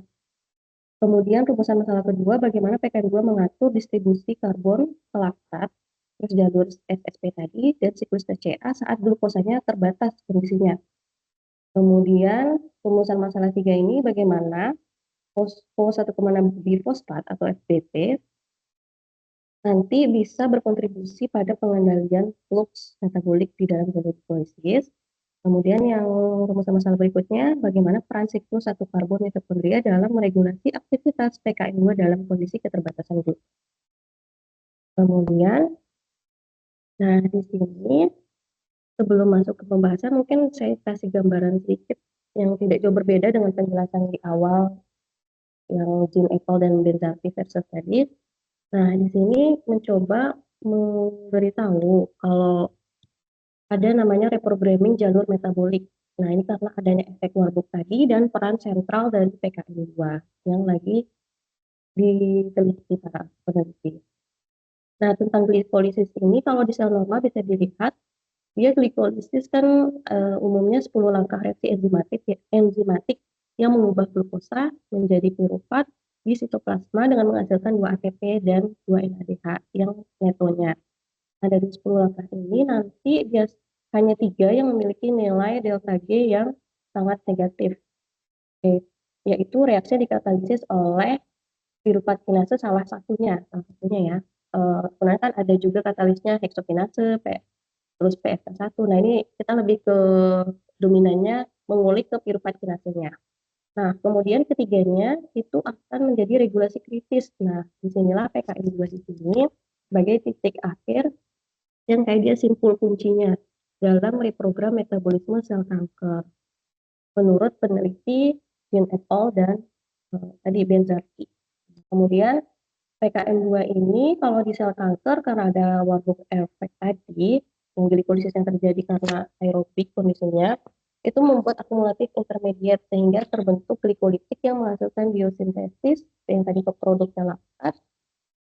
kemudian rumusan masalah kedua bagaimana PKM2 mengatur distribusi karbon ke laktat, terus jalur SSP tadi, dan siklus TCA saat glukosanya terbatas kondisinya. Kemudian rumusan masalah 3 ini bagaimana fosfo 1,6 bifosfat atau FBP nanti bisa berkontribusi pada pengendalian flux metabolik di dalam jalur glikolisis. Kemudian yang rumusan masalah berikutnya, bagaimana peran siklus 1 karbon mitokondria dalam meregulasi aktivitas PKM2 dalam kondisi keterbatasan glukos. Kemudian, nah di sini sebelum masuk ke pembahasan mungkin saya kasih gambaran sedikit yang tidak jauh berbeda dengan penjelasan di awal yang Jean et al. Dan Benzarti versus tadi. Nah, di sini mencoba memberitahu kalau ada namanya reprogramming jalur metabolik. Nah, ini karena adanya efek Warburg tadi dan peran sentral dari PKM2 yang lagi diteliti para peneliti. Nah, tentang glikolisis ini kalau di sel normal bisa dilihat, dia glikolisis kan umumnya 10 langkah reaksi enzimatik yang mengubah glukosa menjadi pirufat di sitoplasma dengan menghasilkan 2 ATP dan 2 NADH yang netonya. Nah, dari 10 langkah ini nanti dia hanya 3 yang memiliki nilai delta G yang sangat negatif, yaitu reaksi dikatalisis oleh pirufat kinase salah satunya ya. Sebenarnya kan ada juga katalisnya heksokinase, terus PFK1. Nah, ini kita lebih ke dominannya mengulik ke pirufat kinasenya. Nah, kemudian ketiganya itu akan menjadi regulasi kritis. Nah, disinilah PKM2 di sini sebagai titik akhir yang kayak dia simpul kuncinya dalam reprogram metabolisme sel kanker. Menurut peneliti Jean et al. Dan tadi Benzarti. Kemudian PKM2 ini kalau di sel kanker karena ada Warburg effect tadi, yang glikolisis yang terjadi karena aerobik kondisinya, itu membuat akumulatif intermediate sehingga terbentuk glikolitik yang menghasilkan biosintesis yang tadi produknya laktat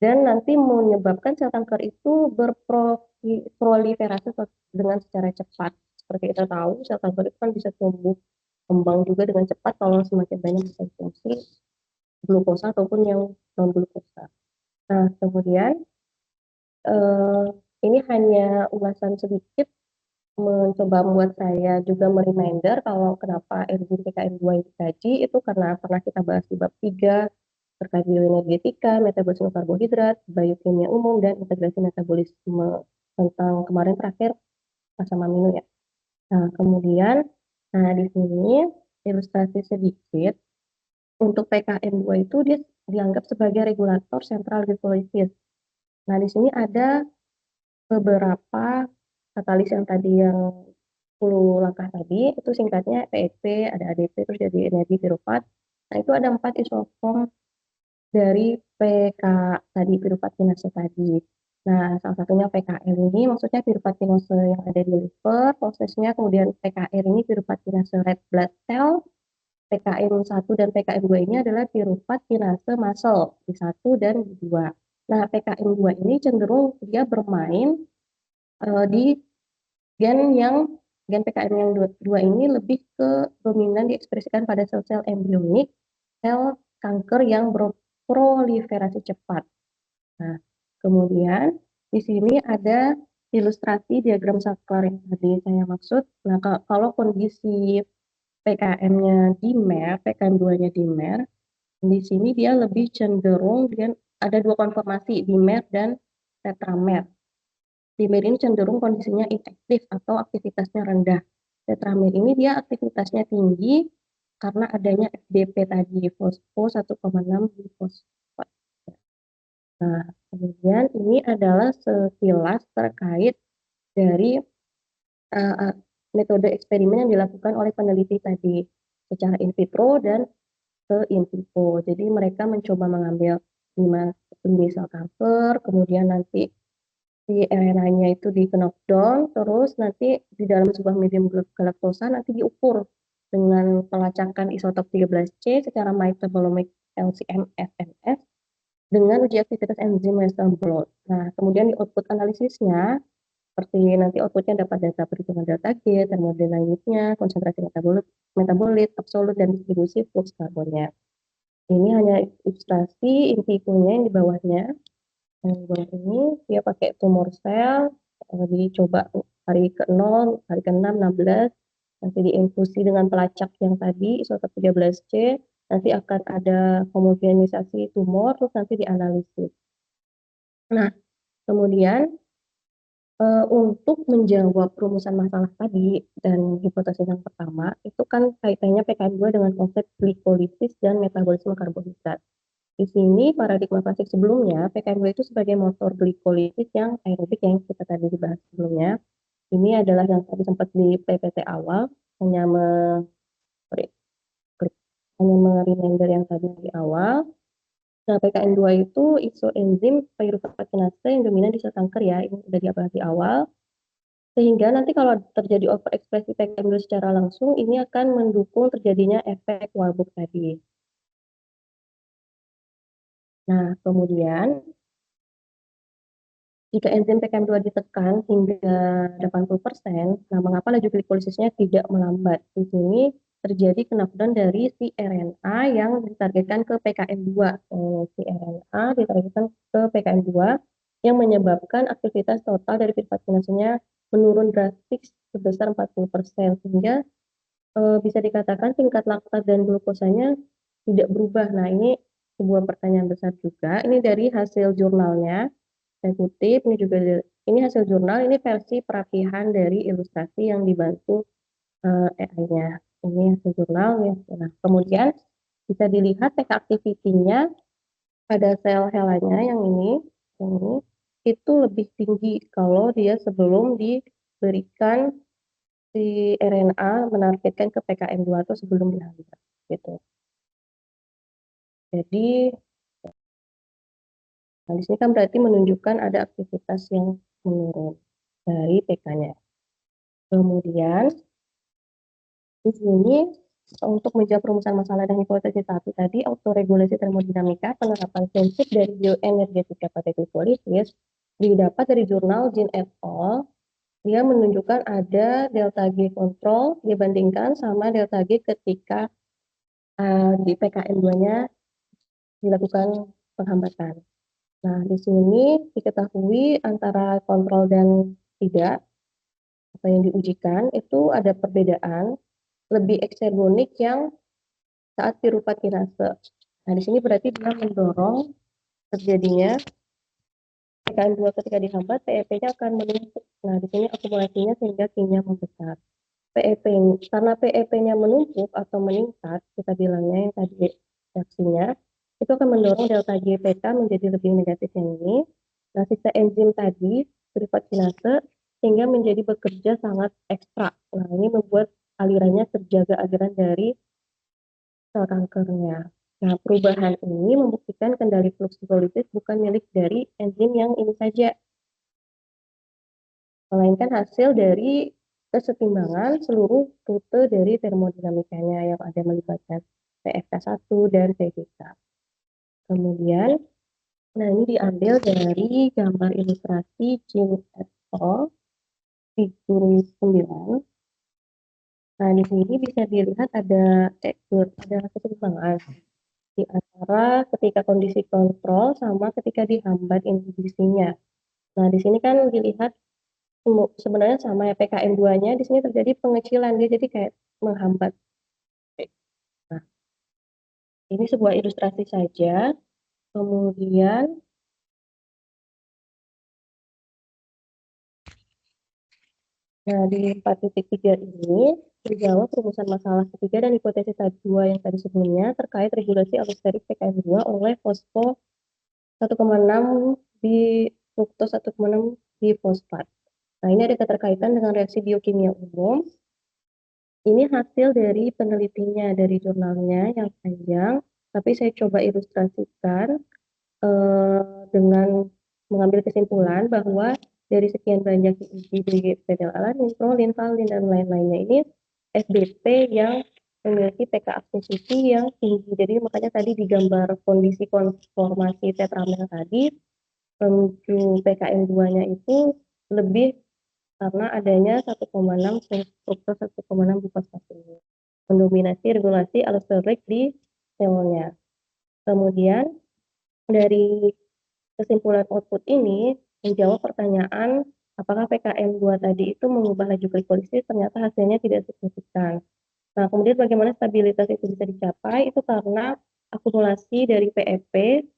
dan nanti menyebabkan sel kanker itu berproliferasi dengan secara cepat. Seperti kita tahu, sel kanker itu kan bisa tumbuh kembang juga dengan cepat kalau semakin banyak konsumsi glukosa ataupun yang non glukosa. Nah, kemudian ini hanya ulasan sedikit mencoba membuat saya juga mereminder kalau kenapa enzim PKM2 dikaji itu karena pernah kita bahas di bab 3 terkait bioenergetika, metabolisme karbohidrat, biokimia umum, dan integrasi metabolisme tentang kemarin terakhir asam amino ya. Nah, kemudian, di sini ilustrasi sedikit untuk PKM2 itu dia dianggap sebagai regulator sentral glikolisis. Nah, di sini ada beberapa katalis yang tadi yang 10 langkah tadi, itu singkatnya PEP, ada ADP, terus jadi energi pirufat. Nah, itu ada 4 isoform dari PK tadi, piruvat kinase tadi. Nah, salah satunya PKR ini maksudnya piruvat kinase yang ada di liver, prosesnya, kemudian PKR ini piruvat kinase red blood cell, PKM1 dan PKM2 ini adalah piruvat kinase muscle di 1 dan di 2. Nah, PKM2 ini cenderung dia bermain di gen PKM yang 2 ini lebih ke dominan diekspresikan pada sel-sel embrionik, sel kanker yang berproliferasi cepat. Nah, kemudian di sini ada ilustrasi diagram saklar yang tadi saya maksud. Nah, kalau kondisi PKM-nya dimer, PKM2-nya dimer, di sini dia lebih cenderung dengan ada 2 konformasi, dimer dan tetramer. Dimer ini cenderung kondisinya inaktif atau aktivitasnya rendah. Tetramer ini dia aktivitasnya tinggi karena adanya FDP tadi, fosfo 1,6 glufosfat. Nah, kemudian ini adalah sekilas terkait dari metode eksperimen yang dilakukan oleh peneliti tadi secara in vitro dan ke in vivo. Jadi mereka mencoba mengambil 5 sel kanker, kemudian nanti si RNA-nya itu di knockdown, terus nanti di dalam sebuah medium galaktosa nanti diukur dengan pelacakan isotop 13C secara metabolomic LCM FMS dengan uji aktivitas enzim Western blot. Nah, kemudian di output analisisnya, seperti nanti outputnya dapat data perhitungan delta G, termodinamiknya, konsentrasi metabolit, absolut, dan distribusi flux karbonnya. Ini hanya ilustrasi in vivo-nya yang di bawahnya. Yang di bawah ini, dia pakai tumor sel, dicoba hari ke-0, hari ke-6, 16, nanti diinfusi dengan pelacak yang tadi, isotop 13C, nanti akan ada homogenisasi tumor, terus nanti dianalisis. Nah, kemudian untuk menjawab rumusan masalah tadi dan hipotesis yang pertama, itu kan kaitannya PKM2 dengan konsep glikolisis dan metabolisme karbohidrat. Di sini paradigma klasik sebelumnya, PKM2 itu sebagai motor glikolisis yang aerobik yang kita tadi dibahas sebelumnya. Ini adalah yang tadi sempat di PPT awal, hanya reminder yang tadi di awal. Nah, PKM2 itu isoenzim piruvat kinase yang dominan di sel kanker ya, ini sudah dibahas di awal. Sehingga nanti kalau terjadi overekspresi PKM2 secara langsung, ini akan mendukung terjadinya efek Warburg tadi. Nah, kemudian jika enzim PKM2 ditekan hingga 80%, nah mengapa laju glikolisisnya tidak melambat? Di sini terjadi knockdown dari si RNA yang ditargetkan ke PKM2. Si RNA ditargetkan ke PKM2 yang menyebabkan aktivitas total dari piruvat kinasenya menurun drastis sebesar 40%, sehingga bisa dikatakan tingkat laktat dan glukosanya tidak berubah. Nah, ini sebuah pertanyaan besar juga. Ini dari hasil jurnalnya, saya kutip, ini hasil jurnal, ini versi perapihan dari ilustrasi yang dibantu AI-nya. Ini hasil jurnal ya. Nah, kemudian bisa dilihat peak activity-nya pada sel helanya yang ini itu lebih tinggi kalau dia sebelum diberikan si RNA menargetkan ke PKM2 atau sebelum dihambat gitu. Jadi di sini kan berarti menunjukkan ada aktivitas yang menurun dari PK-nya. Kemudian di sini untuk menjawab perumusan masalah dan hipotesa 1 tadi, autoregulasi termodinamika, penerapan prinsip dari bioenergetika pada glikolisis, didapat dari jurnal Jin et al. Dia menunjukkan ada delta G kontrol dibandingkan sama delta G ketika di PKM2-nya dilakukan penghambatan. Nah, di sini diketahui antara kontrol dan tidak, atau yang diujikan, itu ada perbedaan lebih eksergonik yang saat piruvat kinase. Nah, di sini berarti dia mendorong terjadinya PKM2 ketika dihambat, PEP-nya akan menumpuk. Nah, di sini akumulasinya sehingga Q-nya membesar. PEP, karena PEP-nya menumpuk atau meningkat, kita bilangnya yang tadi reaksinya, itu akan mendorong delta GPK menjadi lebih negatif yang ini. Nah, sisa enzim tadi, piruvat kinase, sehingga menjadi bekerja sangat ekstra. Nah, ini membuat alirannya terjaga aliran dari sel kankernya. Nah, perubahan ini membuktikan kendali fluks hidrolisis bukan milik dari enzim yang ini saja, melainkan hasil dari kesetimbangan seluruh rute dari termodinamikanya yang ada melibatkan PFK1 dan PGK. Kemudian, nah ini diambil dari gambar ilustrasi Jin et al. Figur 9. Nah, di sini bisa dilihat ada kesetimbangan di antara ketika kondisi kontrol sama ketika dihambat inhibisinya. Nah, di sini kan dilihat sebenarnya sama ya, PKM2-nya di sini terjadi pengecilan, dia jadi kayak menghambat. Nah, ini sebuah ilustrasi saja. Kemudian, nah di 4.3 ini terjawab perumusan masalah ketiga dan hipotesis 2 yang tadi sebelumnya terkait regulasi allosterik PKM2 oleh fosfo 1,6 di fruktos 1,6 di fosfat. Nah, ini ada keterkaitan dengan reaksi biokimia umum. Ini hasil dari penelitinya dari jurnalnya yang panjang, tapi saya coba ilustrasikan dengan mengambil kesimpulan bahwa dari sekian banyak diuji di fenilalanin, prolin, valin, dan lain-lainnya ini SBP yang memiliki pK akusisi yang tinggi. Jadi makanya tadi di gambar kondisi konformasi tetramel tadi, menuju PKM2-nya itu lebih karena adanya 1,6 fruktos 1,6 glukosa ini mendominasi regulasi allosterik di selnya. Kemudian dari kesimpulan output ini menjawab pertanyaan apakah PKM2 tadi itu mengubah laju glikolisis, ternyata hasilnya tidak signifikan. Nah, kemudian bagaimana stabilitas itu bisa dicapai? Itu karena akumulasi dari PEP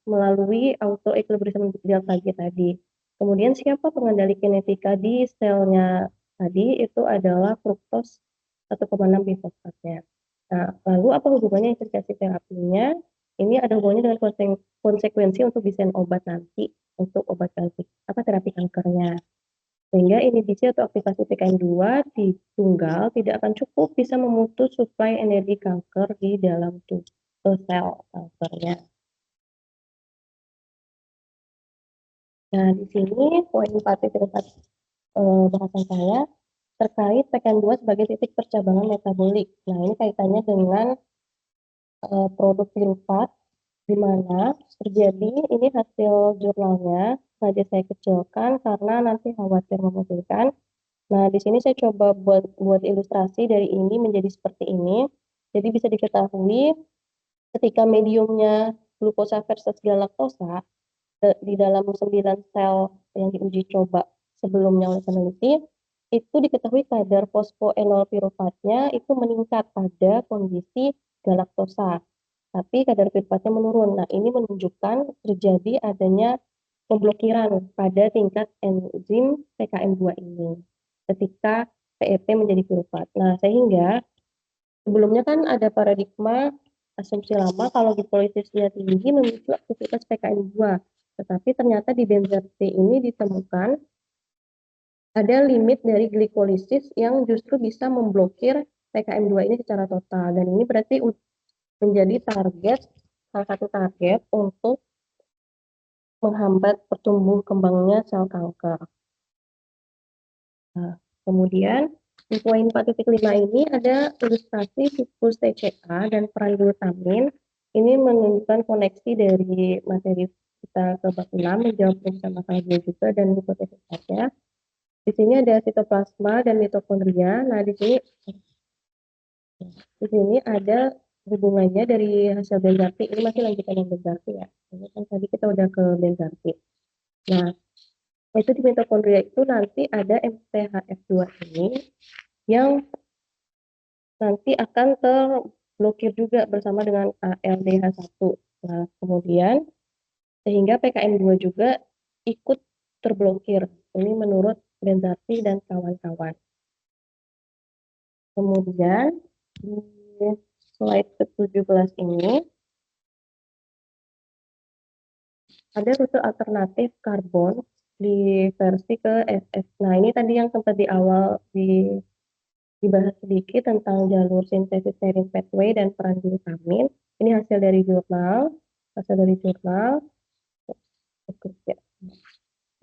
melalui auto equilibrium delta G tadi. Kemudian siapa pengendali kinetika di selnya tadi? Itu adalah fruktos 1,6 bifosfatnya. Nah, lalu apa hubungannya implikasi terapinya? Ini ada hubungannya dengan konsekuensi untuk desain obat nanti untuk obat terapi kankernya. Sehingga inhibisi atau aktivasi PKM2 ditunggal tidak akan cukup bisa memutus suplai energi kanker di dalam sel kankernya. Nah, di sini poin 4.4 bahasan saya terkait PKM2 sebagai titik percabangan metabolik. Nah, ini kaitannya dengan produk piruvat, di mana terjadi, ini hasil jurnalnya, saja saya kecilkan karena nanti khawatir memusingkan. Nah, di sini saya coba buat ilustrasi dari ini menjadi seperti ini. Jadi bisa diketahui ketika mediumnya glukosa versus galaktosa di dalam 9 sel yang diuji coba sebelumnya oleh peneliti, itu diketahui kadar fosfoenol piruvatnya itu meningkat pada kondisi galaktosa, tapi kadar piruvatnya menurun. Nah, ini menunjukkan terjadi adanya pemblokiran pada tingkat enzim PKM2 ini ketika PEP menjadi piruvat. Nah, sehingga sebelumnya kan ada paradigma asumsi lama kalau glikosisnya tinggi memicu aktivitas PKM2. Tetapi ternyata di benzer-T ini ditemukan ada limit dari glikolisis yang justru bisa memblokir PKM2 ini secara total. Dan ini berarti menjadi salah satu target untuk menghambat pertumbuh kembangnya sel kanker. Nah, kemudian Di poin 4.5 ini ada ilustrasi siklus TCA dan peran glutamin. Ini menunjukkan koneksi dari materi kita ke bab 6, menjawab perintah masalah 2 juga dan hipotesis saja. Di sini ada sitoplasma dan mitokondria. Nah, di sini ada hubungannya dari hasil Benzarti. Ini masih lanjutan yang Benzarti ya. Ini kan tadi kita udah ke Benzarti. Nah, itu di mitokondria itu nanti ada MTHF2 ini yang nanti akan terblokir juga bersama dengan ALDH1. Nah, kemudian sehingga PKM2 juga ikut terblokir. Ini menurut Benzarti dan kawan-kawan. Kemudian di slide ke-17 ini ada rute alternatif karbon di versi ke SS. Nah, ini tadi yang sempat di awal dibahas sedikit tentang jalur sintesis serine pathway dan peran glutamin. Ini hasil dari jurnal.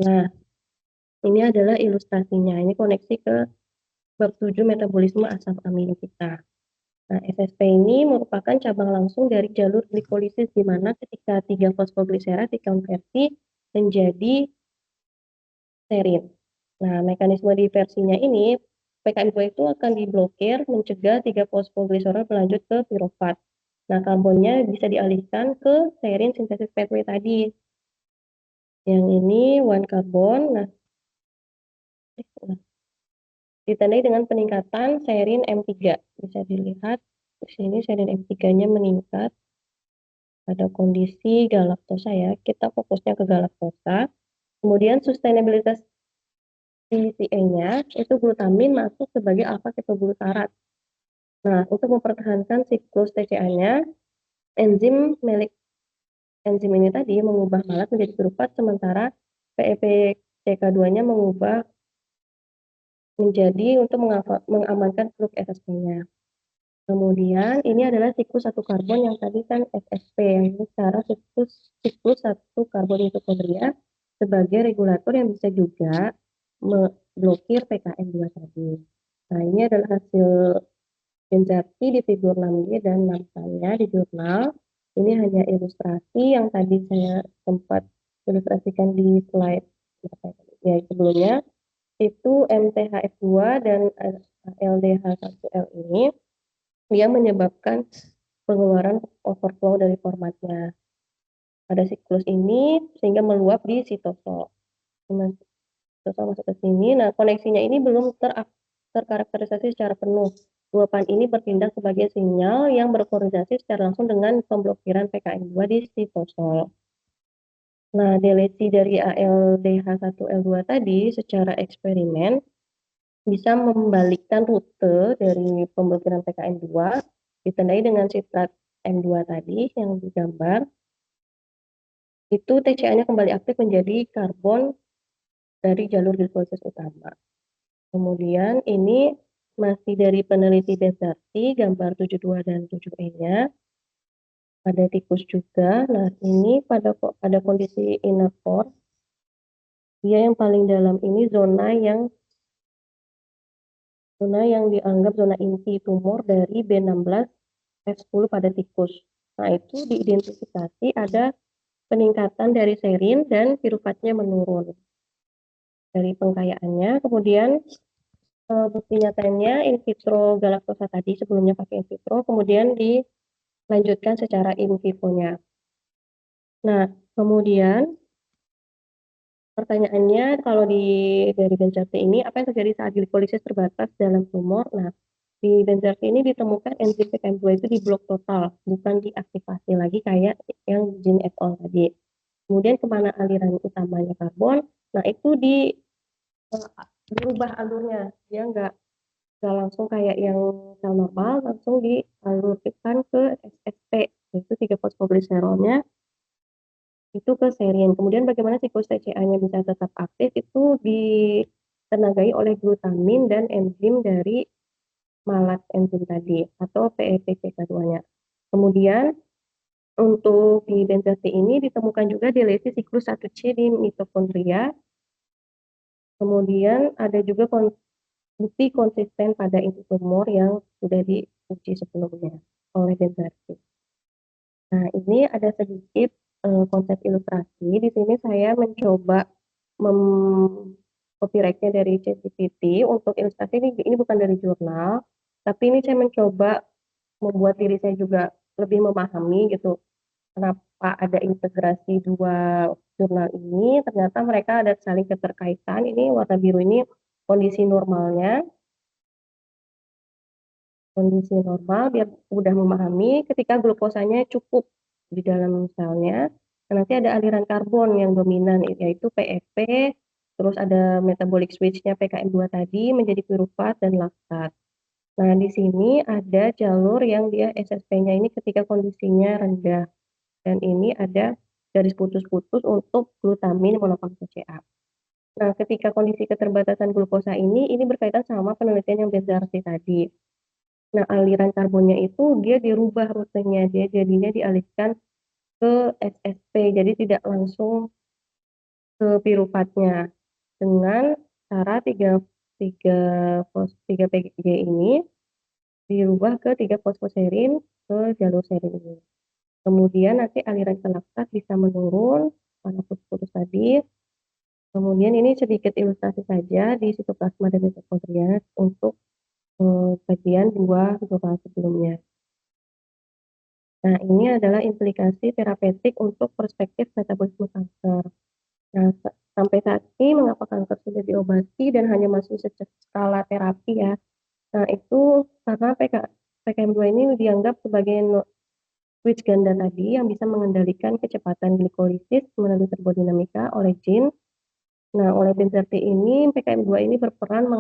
Nah, ini adalah ilustrasinya. Ini koneksi ke bab 7 metabolisme asam amino kita. Nah, SSP ini merupakan cabang langsung dari jalur glikolisis di mana ketika 3 fosfogliserat dikonversi menjadi serin. Nah, mekanisme diversinya ini PKM2 itu akan diblokir mencegah 3 fosfogliserol berlanjut ke pirofat. Nah, karbonnya bisa dialihkan ke serin sintesis pathway tadi. Yang ini one karbon. Nah, ditandai dengan peningkatan serin M3. Bisa dilihat di sini serin M3-nya meningkat pada kondisi galaktosa ya. Kita fokusnya ke galaktosa. Kemudian sustainabilitas DCA-nya itu glutamin masuk sebagai alfa ketoglutarate. Nah, untuk mempertahankan siklus TCA-nya, enzim ini tadi mengubah malat menjadi pirufat, sementara PEPCK2-nya mengubah menjadi untuk mengamankan flux SSP-nya. Kemudian ini adalah siklus satu karbon yang tadi kan SSP, yang ini secara siklus satu karbon mitokondria sebagai regulator yang bisa juga memblokir PKM2 tadi. Nah, ini adalah hasil Benzarti di figur 6G dan 6K-nya di jurnal. Ini hanya ilustrasi yang tadi saya sempat ilustrasikan di slide ya sebelumnya. Itu MTHF2 dan LDH1L ini dia menyebabkan pengeluaran overflow dari formatnya pada siklus ini sehingga meluap di sitosol. Sitosol masuk ke sini. Nah, koneksinya ini belum terkarakterisasi secara penuh. Luapan ini bertindak sebagai sinyal yang berkoordinasi secara langsung dengan pemblokiran PKM2 di sitosol. Nah, delesi dari ALDH1L2 tadi secara eksperimen bisa membalikkan rute dari pemblokiran PKM2 ditandai dengan sitrat M2 tadi yang digambar. Itu TCA-nya kembali aktif menjadi karbon dari jalur glikolisis utama. Kemudian ini masih dari peneliti Benzarti, gambar 72 dan 7E-nya. Ada tikus juga. Nah, ini pada kondisi inner core, dia yang paling dalam ini zona yang dianggap zona inti tumor dari B16 F10 pada tikus. Nah, itu diidentifikasi ada peningkatan dari serin dan piruvatnya menurun dari pengkayaannya. Kemudian bukti nyatanya in vitro galaktosa tadi sebelumnya pakai in vitro, kemudian dilanjutkan secara in vivo-nya. Nah, kemudian pertanyaannya kalau dari Benzarti ini apa yang terjadi saat glikolisis terbatas dalam tumor? Nah, di Benzarti ini ditemukan enzim PKM2 itu diblok total, bukan diaktifasi lagi kayak yang Jin et al. Tadi. Kemudian kemana aliran utamanya karbon? Nah, itu berubah alurnya, dia nggak langsung kayak yang sel normal, langsung dialurkan ke SSP, yaitu 3 fosfogliserolnya itu ke serin. Kemudian bagaimana siklus TCA-nya bisa tetap aktif itu ditenagai oleh glutamin dan enzim dari malat enzim tadi atau PEPCK2-nya. Kemudian untuk di Benzarti ini ditemukan juga delesi siklus 1C di mitokondria. Kemudian ada juga bukti konsisten pada inti tumor yang sudah diuji sebelumnya oleh Benzarti. Nah, ini ada sedikit konsep ilustrasi. Di sini saya mencoba copyright-nya dari ChatGPT untuk ilustrasi ini bukan dari jurnal, tapi ini saya mencoba membuat diri saya juga lebih memahami gitu kenapa ada integrasi dua jurnal ini. Ternyata mereka ada saling keterkaitan. Ini warna biru ini kondisi normalnya, kondisi normal biar mudah memahami ketika glukosanya cukup di dalam selnya. Nanti ada aliran karbon yang dominan yaitu PEP, terus ada metabolic switch-nya PKM2 tadi menjadi pirufat dan laktat. Nah, di sini ada jalur yang dia SSP-nya ini ketika kondisinya rendah. Dan ini ada garis putus-putus untuk glutamin monopansosea. Nah, ketika kondisi keterbatasan glukosa ini berkaitan sama penelitian yang Benzarti tadi. Nah, aliran karbonnya itu dia dirubah rutenya, dia jadinya dialihkan ke SSP, jadi tidak langsung ke piruvatnya dengan cara 3 PG ini dirubah ke 3 fosfoserin ke jalur serin ini. Kemudian nanti aliran ke laktat bisa menurun karena putus-putus tadi. Kemudian ini sedikit ilustrasi saja di sitoplasma dan mitokondria untuk bagian dua jurnal sebelumnya. Nah, ini adalah implikasi terapeutik untuk perspektif metabolisme kanker. Nah, sampai saat ini mengapa kanker sudah diobati dan hanya masih skala terapi ya. Nah, itu karena PKM2 ini dianggap sebagai switch ganda tadi yang bisa mengendalikan kecepatan glikolisis melalui termodinamika oleh gene. Nah, oleh Benzarti ini PKM2 ini berperan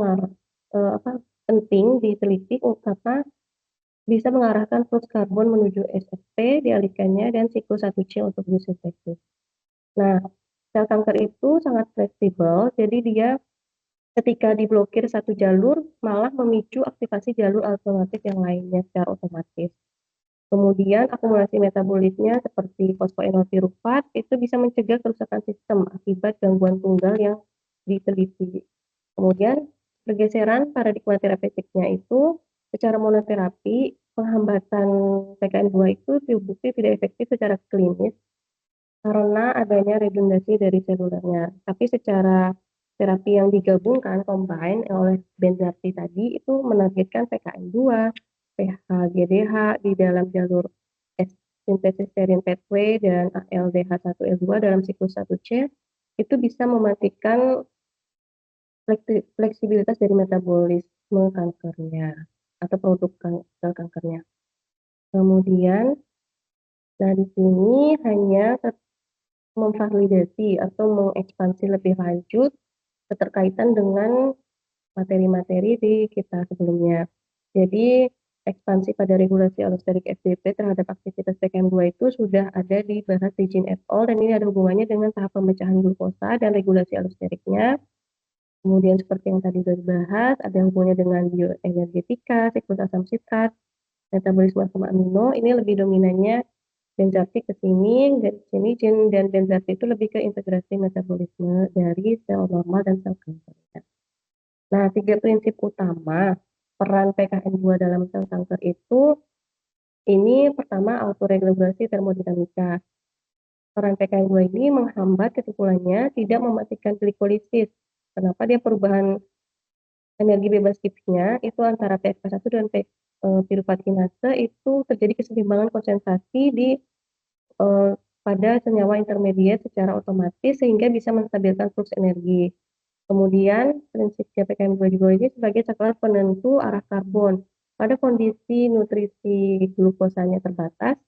penting diteliti karena bisa mengarahkan flux karbon menuju SSP, dialihkannya, dan siklus 1C untuk biosintesis. Nah, sel kanker itu sangat fleksibel, jadi dia ketika diblokir satu jalur, malah memicu aktivasi jalur alternatif yang lainnya secara otomatis. Kemudian akumulasi metabolisnya seperti fosfoenol pirufat itu bisa mencegah kerusakan sistem akibat gangguan tunggal yang diteliti. Kemudian pergeseran paradigma terapeutiknya itu secara monoterapi penghambatan PKM2 itu terbukti tidak efektif secara klinis karena adanya redundasi dari selulernya. Tapi secara terapi yang digabungkan combine oleh Benzarti tadi itu menargetkan PKM2, PHGDH di dalam jalur sintesis serin pathway dan ALDH1L2 dalam siklus 1C itu bisa mematikan fleksibilitas dari metabolisme kankernya atau produk sel kankernya. Kemudian, nah di sini hanya memvalidasi atau mengekspansi lebih lanjut keterkaitan dengan materi-materi di kita sebelumnya. Jadi, ekspansi pada regulasi allosterik FDP terhadap aktivitas PKM2 itu sudah ada dibahas di Jean et al. Dan ini ada hubungannya dengan tahap pemecahan glukosa dan regulasi allosteriknya. Kemudian seperti yang tadi sudah dibahas, ada hubungannya dengan bioenergetika, siklus asam sitrat, metabolisme asam amino. Ini lebih dominannya Benzarti ke sini, dan sini Jean dan Benzarti itu lebih ke integrasi metabolisme dari sel normal dan sel kanker. Nah, 3 prinsip utama peran PKM2 dalam sel kanker itu, ini pertama autoregulasi termodinamika. Peran PKM2 ini menghambat kesimpulannya tidak mematikan glikolisis. Kenapa dia perubahan energi bebas kipiknya itu antara PFK1 dan piruvat kinase itu terjadi keseimbangan konsentrasi di pada senyawa intermediate secara otomatis sehingga bisa menstabilkan flux energi. Kemudian prinsip PKM2 juga ini sebagai saklar penentu arah karbon. Pada kondisi nutrisi glukosanya terbatas,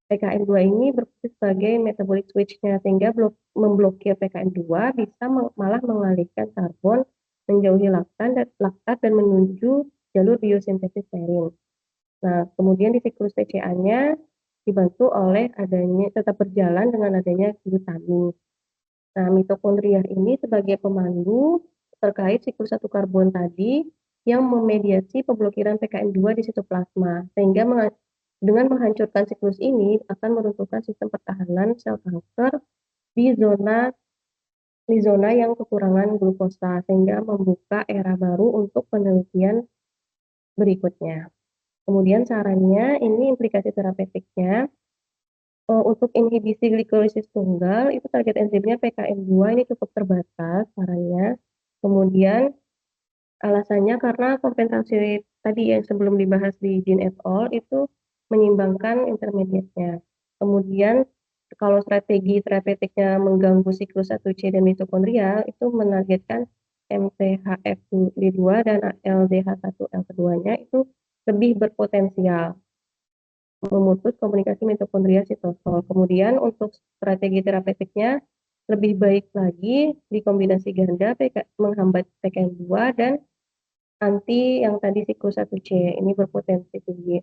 PKM2 ini berfungsi sebagai metabolic switch-nya sehingga memblokir PKM2 bisa malah mengalihkan karbon menjauhi laktat dan menuju jalur biosintesis serin. Nah, kemudian di siklus TCA-nya dibantu oleh adanya tetap berjalan dengan adanya glutamin. Nah, mitokondria ini sebagai pemandu terkait siklus satu karbon tadi yang memediasi pemblokiran PKM2 di sitoplasma sehingga dengan menghancurkan siklus ini akan meruntuhkan sistem pertahanan sel kanker di zona di zona yang kekurangan glukosa, sehingga membuka era baru untuk penelitian berikutnya. Kemudian sarannya, ini implikasi terapeutiknya, untuk inhibisi glikolisis tunggal, itu target enzimnya PKM2 ini cukup terbatas sarannya. Kemudian alasannya karena kompensasi tadi yang sebelum dibahas di Jean et al. Itu menyimbangkan intermediate-nya. Kemudian kalau strategi terapeutiknya mengganggu siklus 1C dan mitokondria, itu menargetkan MTHFR2 dan LDH1L keduanya itu lebih berpotensial memutus komunikasi mitokondria sitosol. Kemudian untuk strategi terapeutiknya lebih baik lagi dikombinasi ganda menghambat PKM2 dan anti yang tadi siklus 1C ini berpotensi tinggi.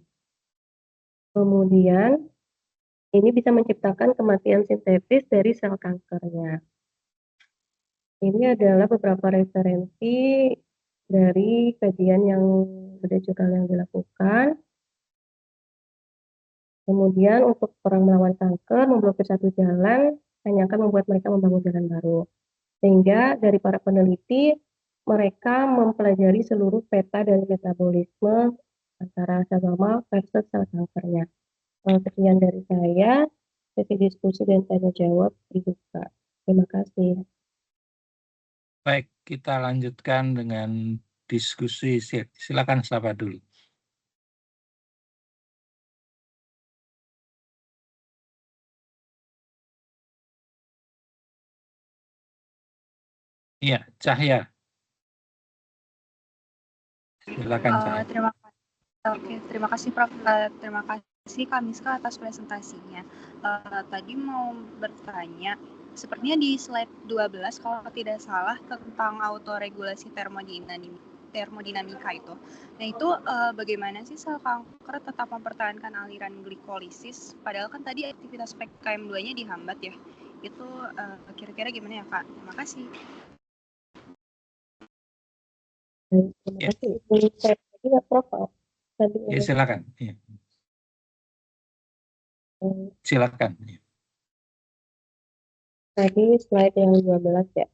Kemudian ini bisa menciptakan kematian sintetis dari sel kankernya. Ini adalah beberapa referensi dari kajian yang jurnal yang dilakukan. Kemudian untuk perang melawan kanker, memblokir satu jalan hanya akan membuat mereka membangun jalan baru. Sehingga dari para peneliti, mereka mempelajari seluruh peta dari metabolisme antara sel normal versus sel kankernya. Sekian dari saya, sesi diskusi dan tanya jawab dibuka. Terima kasih. Baik, kita lanjutkan dengan diskusi. Silakan siapa dulu. Iya, Cahya. Silakan Cahya. Terima kasih Prof. Terima kasih Kak Miska atas presentasinya. Tadi mau bertanya, sepertinya di slide 12 kalau tidak salah tentang autoregulasi termodinamika itu. Nah itu bagaimana sih sel kanker tetap mempertahankan aliran glikolisis, padahal kan tadi aktivitas PKM2-nya dihambat ya. Itu kira-kira gimana ya Kak? Terima kasih. Terima kasih. Boleh saya lagi ya Prof? Tadi Ya, silakan. Ya. Silakan. Ya. Tadi slide yang 12 ya.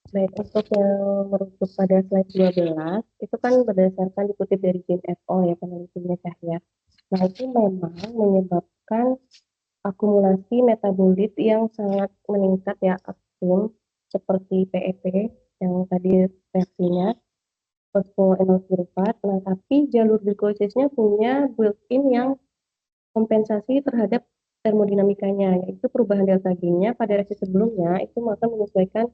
Baik, untuk yang merujuk pada slide 12, itu kan berdasarkan dikutip dari Jean et al. Ya, penelitiannya Cahya. Nah, itu memang menyebabkan akumulasi metabolit yang sangat meningkat ya, upstream, seperti PEP, yang tadi reaksinya, fosfoenolpiruvat. Nah, tapi jalur glikosisnya punya built-in yang kompensasi terhadap termodinamikanya, yaitu perubahan delta G-nya pada reaksi sebelumnya, itu akan menyesuaikan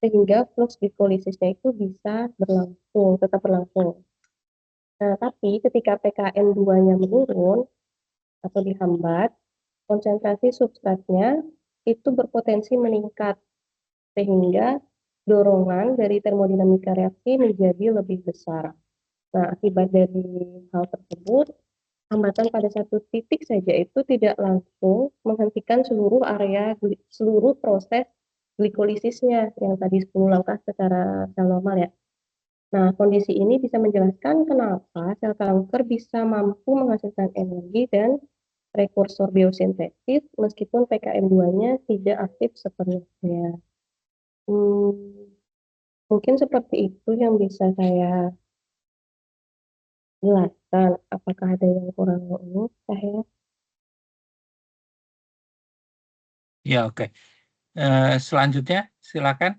sehingga flux glikolisisnya itu bisa tetap berlangsung. Nah, tapi ketika PKM2-nya menurun atau dihambat, konsentrasi substratnya itu berpotensi meningkat, sehingga dorongan dari termodinamika reaksi menjadi lebih besar. Nah, akibat dari hal tersebut, hambatan pada satu titik saja itu tidak langsung menghentikan seluruh proses glikolisisnya yang tadi 10 langkah secara sel normal ya. Nah, kondisi ini bisa menjelaskan kenapa sel kanker bisa mampu menghasilkan energi dan rekursor biosintesis meskipun PKM2-nya tidak aktif sepenuhnya. Mungkin seperti itu yang bisa saya jelaskan. Apakah ada yang kurang ini, Cahya? Ya, oke. Selanjutnya, silakan.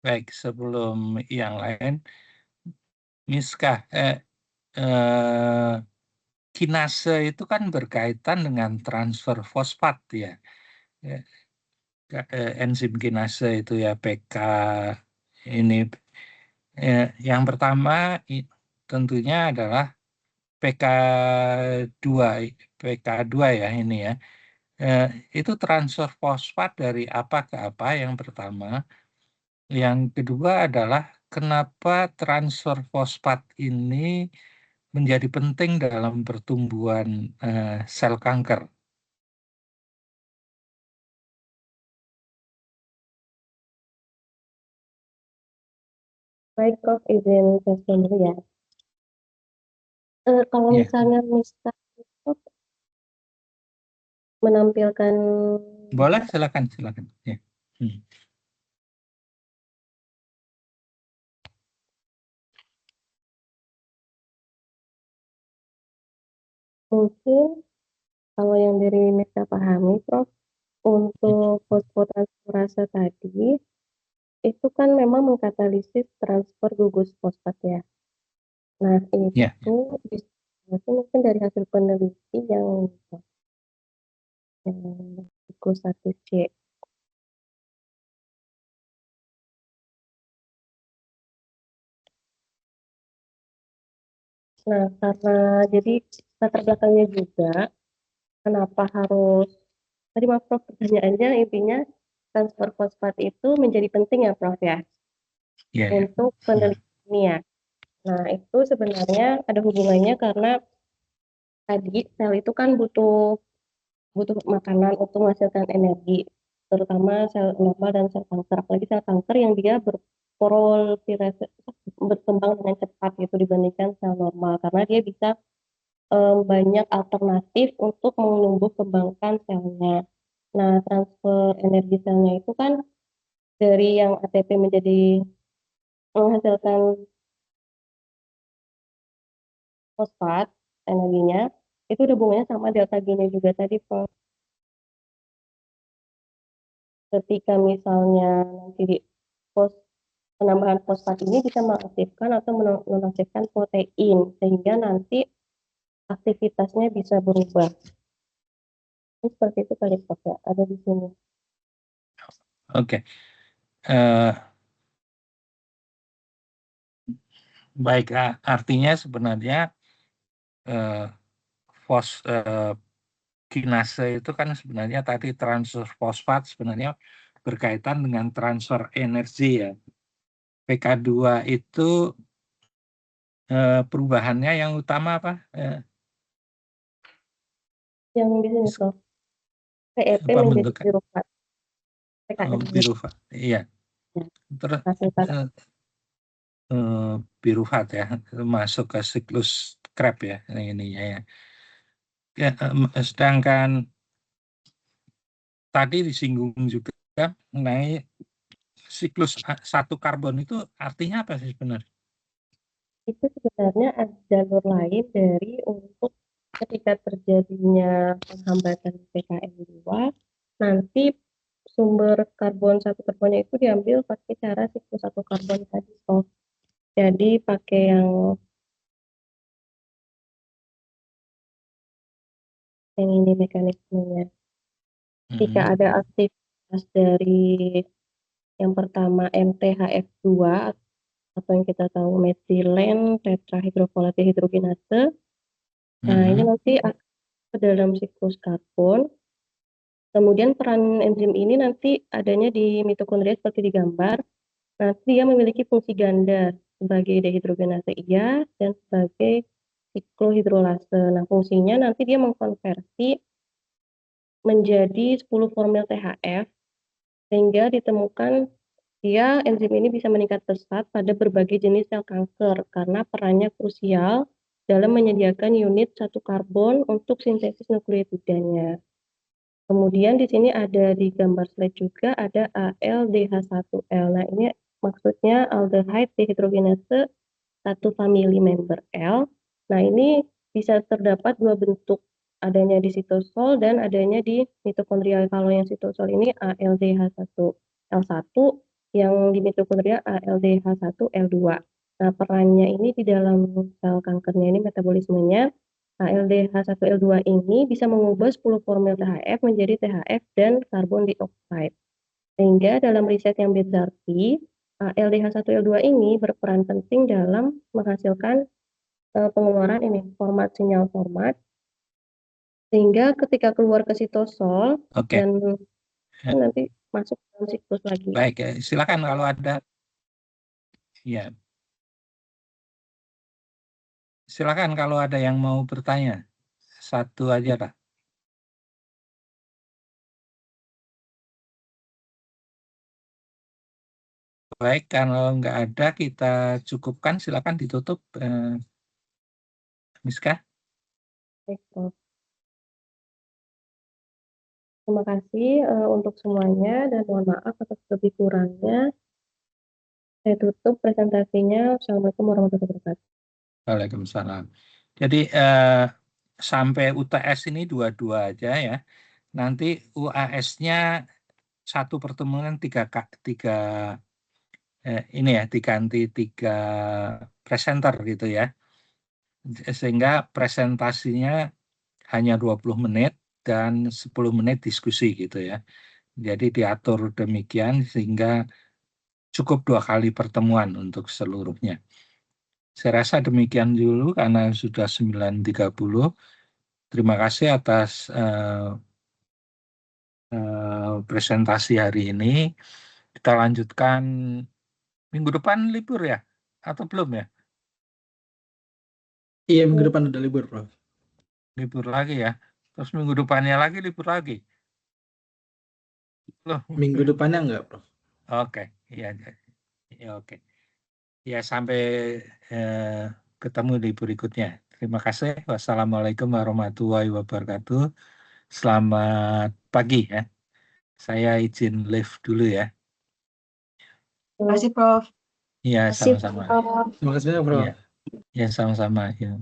Baik, sebelum yang lain, Miska, kinase itu kan berkaitan dengan transfer fosfat ya. Enzim kinase itu ya PK ini. Yang pertama tentunya adalah PK2 ya ini ya. Itu transfer fosfat dari apa ke apa yang pertama. Yang kedua adalah kenapa transfer fosfat ini menjadi penting dalam pertumbuhan sel kanker? Baik, Prof, izin respon dulu ya. Kalau Ya, misalnya Prof menampilkan boleh, silakan. Ya. mungkin kalau yang dari Meta pahami, Prof, untuk fosfotransferase tadi itu kan memang mengkatalisis transfer gugus fosfat ya. Nah, Ya. itu mungkin dari hasil peneliti yang gugus 1C. Nah, karena jadi latar belakangnya juga kenapa harus tadi maaf Prof, pertanyaannya intinya transfer fosfat itu menjadi penting ya Prof ya Ya. untuk penelitian ini ya. Nah, itu sebenarnya ada hubungannya karena tadi sel itu kan butuh makanan untuk menghasilkan energi, terutama sel normal dan sel kanker. Apalagi sel kanker yang dia berkembang dengan cepat gitu dibandingkan sel normal karena dia bisa banyak alternatif untuk menumbuh kembangkan selnya. Nah, transfer energi selnya itu kan dari yang ATP menjadi menghasilkan fosfat energinya, itu ada hubungannya sama delta G-nya juga tadi, Prof. Ketika misalnya nanti penambahan fosfat ini bisa mengaktifkan atau menonaktifkan protein, sehingga nanti aktivitasnya bisa berubah. Ini seperti itu kali, Prof, ya, ada di sini. Oke. Baik, artinya sebenarnya kinase itu kan sebenarnya tadi transfer fosfat sebenarnya berkaitan dengan transfer energi ya. PK2 itu perubahannya yang utama apa? Yang di sini, Prof. PEP menjadi pirufat. Pirufat, iya. Terus pirufat ya, masuk ke siklus Krebs ya ininya ya. Sedangkan tadi disinggung juga mengenai siklus satu karbon itu artinya apa sih sebenarnya? Itu sebenarnya ada jalur lain dari untuk ketika terjadinya penghambatan PKM2, nanti sumber satu karbonnya itu diambil pakai cara siklus satu karbon tadi, Prof. Jadi pakai yang ini mekanismenya. Jika ada aktivitas dari yang pertama MTHF2 atau yang kita tahu metilen tetrahidrofolatil hidrogenase. Nah, ini nanti ke dalam siklus karbon. Kemudian peran enzim ini nanti adanya di mitokondria seperti digambar. Nanti dia memiliki fungsi ganda sebagai dehidrogenase iya dan sebagai siklohidrolase. Nah, fungsinya nanti dia mengkonversi menjadi 10 formil THF sehingga ditemukan enzim ini bisa meningkat pesat pada berbagai jenis sel kanker karena perannya krusial dalam menyediakan unit satu karbon untuk sintesis nukleotidanya. Kemudian di sini ada di gambar slide juga ada ALDH1L. Nah, ini maksudnya aldehyde dehidrogenase satu family member L. Nah, ini bisa terdapat dua bentuk, adanya di sitosol dan adanya di mitokondria. Kalau yang sitosol ini ALDH1L1, yang di mitokondria ALDH1L2. Nah, perannya ini di dalam sel kankernya ini metabolismenya ALDH1L2 ini bisa mengubah 10 formil THF menjadi THF dan karbon dioksida. Sehingga dalam riset yang BZARPI, LDH1L2 ini berperan penting dalam menghasilkan pengeluaran format sinyal format, sehingga ketika keluar ke sitosol dan nanti masuk ke siklus lagi. Baik, silakan kalau ada. Ya. Silakan kalau ada yang mau bertanya. Satu aja lah. Baik, kalau nggak ada kita cukupkan. Silakan ditutup, Miska. Baik, Prof. Terima kasih untuk semuanya dan mohon maaf atas lebih kurangnya. Saya tutup presentasinya. Assalamualaikum warahmatullahi wabarakatuh. Waalaikumsalam. Jadi sampai UTS ini dua-dua aja ya. Nanti UAS-nya satu pertemuan ini ya diganti 3 presenter gitu ya. Sehingga presentasinya hanya 20 menit dan 10 menit diskusi gitu ya. Jadi diatur demikian sehingga cukup 2 kali pertemuan untuk seluruhnya. Saya rasa demikian dulu karena sudah 9.30. Terima kasih atas presentasi hari ini. Kita lanjutkan minggu depan libur ya? Atau belum ya? Iya, minggu depan udah libur, Prof. Libur lagi ya? Terus minggu depannya lagi libur lagi? Loh. Minggu depannya enggak, Prof. Oke, ya, oke. Ya, sampai ketemu di berikutnya. Terima kasih. Wassalamualaikum warahmatullahi wabarakatuh. Selamat pagi ya. Saya izin live dulu ya. Terima kasih, Prof. Iya, Terima kasih, sama-sama. Prof. Terima kasih banyak, Prof. Iya, ya sama-sama. Ya.